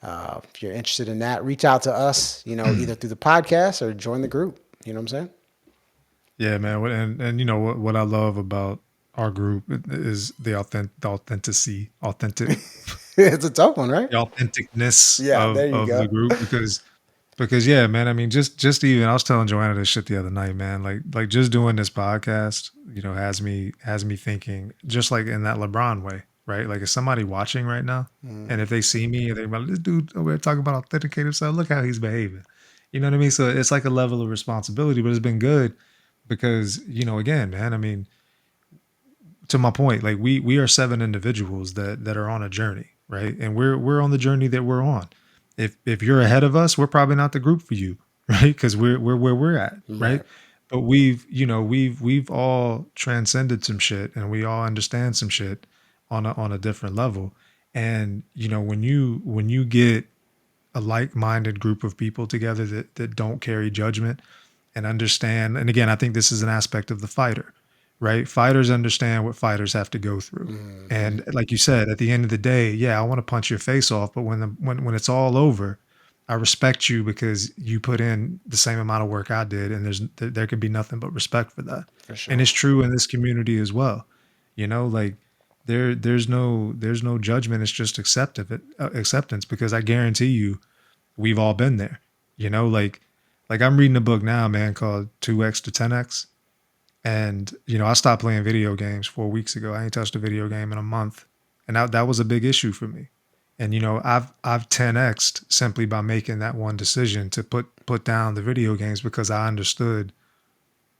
S2: if you're interested in that, reach out to us, either through the podcast or join the group. You know what I'm saying?
S1: Yeah, man. And you know what I love about our group is authentic,
S2: It's a tough one, right?
S1: the authenticness
S2: Yeah, there you
S1: of
S2: go.
S1: the group because yeah, man. I mean, just even I was telling Joanna this shit the other night, man. Like just doing this podcast, has me thinking just like in that LeBron way, right? Like if somebody watching right now, and
S2: Mm,
S1: if they see me and they're like, this dude over there talking about authenticated stuff, look how he's behaving. You know what I mean? So it's like a level of responsibility, but it's been good because again, man. I mean, to my point, like we are seven individuals that are on a journey, right? And we're on the journey that we're on. If you're ahead of us, we're probably not the group for you, right? Because we're where we're at, right?
S2: right.
S1: But we've all transcended some shit, and we all understand some shit on a different level. And when you get a like-minded group of people together that don't carry judgment and understand, and again, I think this is an aspect of the fighter, right? Fighters understand what fighters have to go through.
S2: Hmm.
S1: And like you said, at the end of the day, yeah, I want to punch your face off, but when it's all over, I respect you because you put in the same amount of work I did, and there could be nothing but respect for that.
S2: For
S1: And
S2: sure.
S1: it's true in this community as well. Like there's no judgment. It's just acceptance because I guarantee you we've all been there. Like I'm reading a book now, man, called 2X to 10X. And I stopped playing video games 4 weeks ago. I ain't touched a video game in a month. And that was a big issue for me. And I've 10x'd simply by making that one decision to put down the video games because I understood,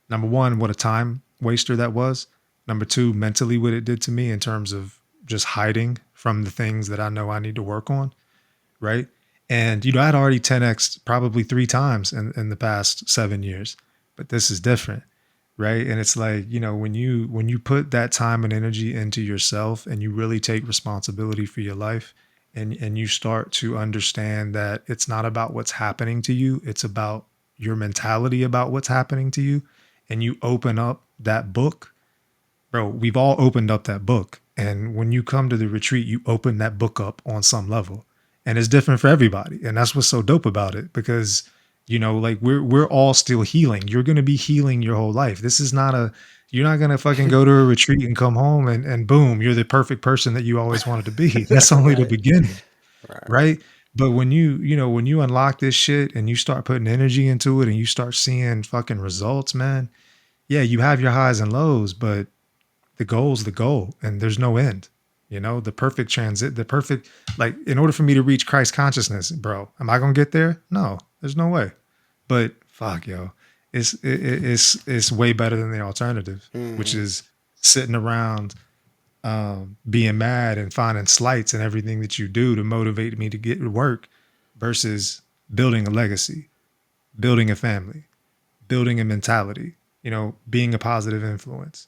S1: number one, what a time waster that was. Number two, mentally what it did to me in terms of just hiding from the things that I know I need to work on, right? And I'd already 10x probably 3 times in the past 7 years, but this is different, right? And it's like when you put that time and energy into yourself, and you really take responsibility for your life, and you start to understand that it's not about what's happening to you, it's about your mentality about what's happening to you, and you open up that book. Bro, we've all opened up that book. And when you come to the retreat, you open that book up on some level. And it's different for everybody. And that's what's so dope about it because, like we're all still healing. You're gonna be healing your whole life. This is not a You're not gonna fucking go to a retreat and come home and boom, you're the perfect person that you always wanted to be. That's only the
S2: Right.
S1: beginning,
S2: Right.
S1: right? But when you unlock this shit and you start putting energy into it and you start seeing fucking results, man, yeah, you have your highs and lows, but the goal's the goal and there's no end. The perfect transit, the perfect, like, in order for me to reach Christ consciousness, bro, am I gonna get there? No, there's no way. But fuck, yo, it's way better than the alternative, which
S2: Hmm.
S1: is sitting around being mad and finding slights in everything that you do to motivate me to get to work versus building a legacy, building a family, building a mentality, being a positive influence,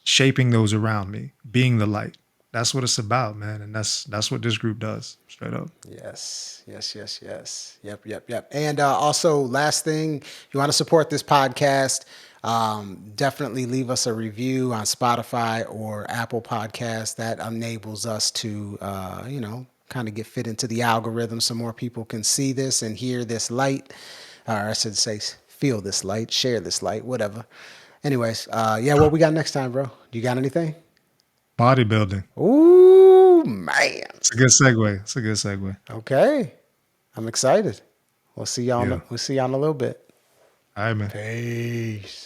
S1: shaping those around me, being the light. That's what it's about, man. And that's what this group does, straight up.
S2: Yes, yes, yes, yes. Yep, yep, yep. And also, last thing, you want to support this podcast, definitely leave us a review on Spotify or Apple Podcasts. That enables us to, kind of get fit into the algorithm so more people can see this and hear this light. Or I should say, feel this light, share this light, whatever. Anyways, yeah, what we got next time, bro? Do you got anything?
S1: Bodybuilding.
S2: Ooh, man.
S1: It's a good segue. It's a good segue.
S2: Okay. I'm excited. We'll see y'all.
S1: Yeah.
S2: We'll see y'all in a little bit.
S1: All right, man.
S2: Peace.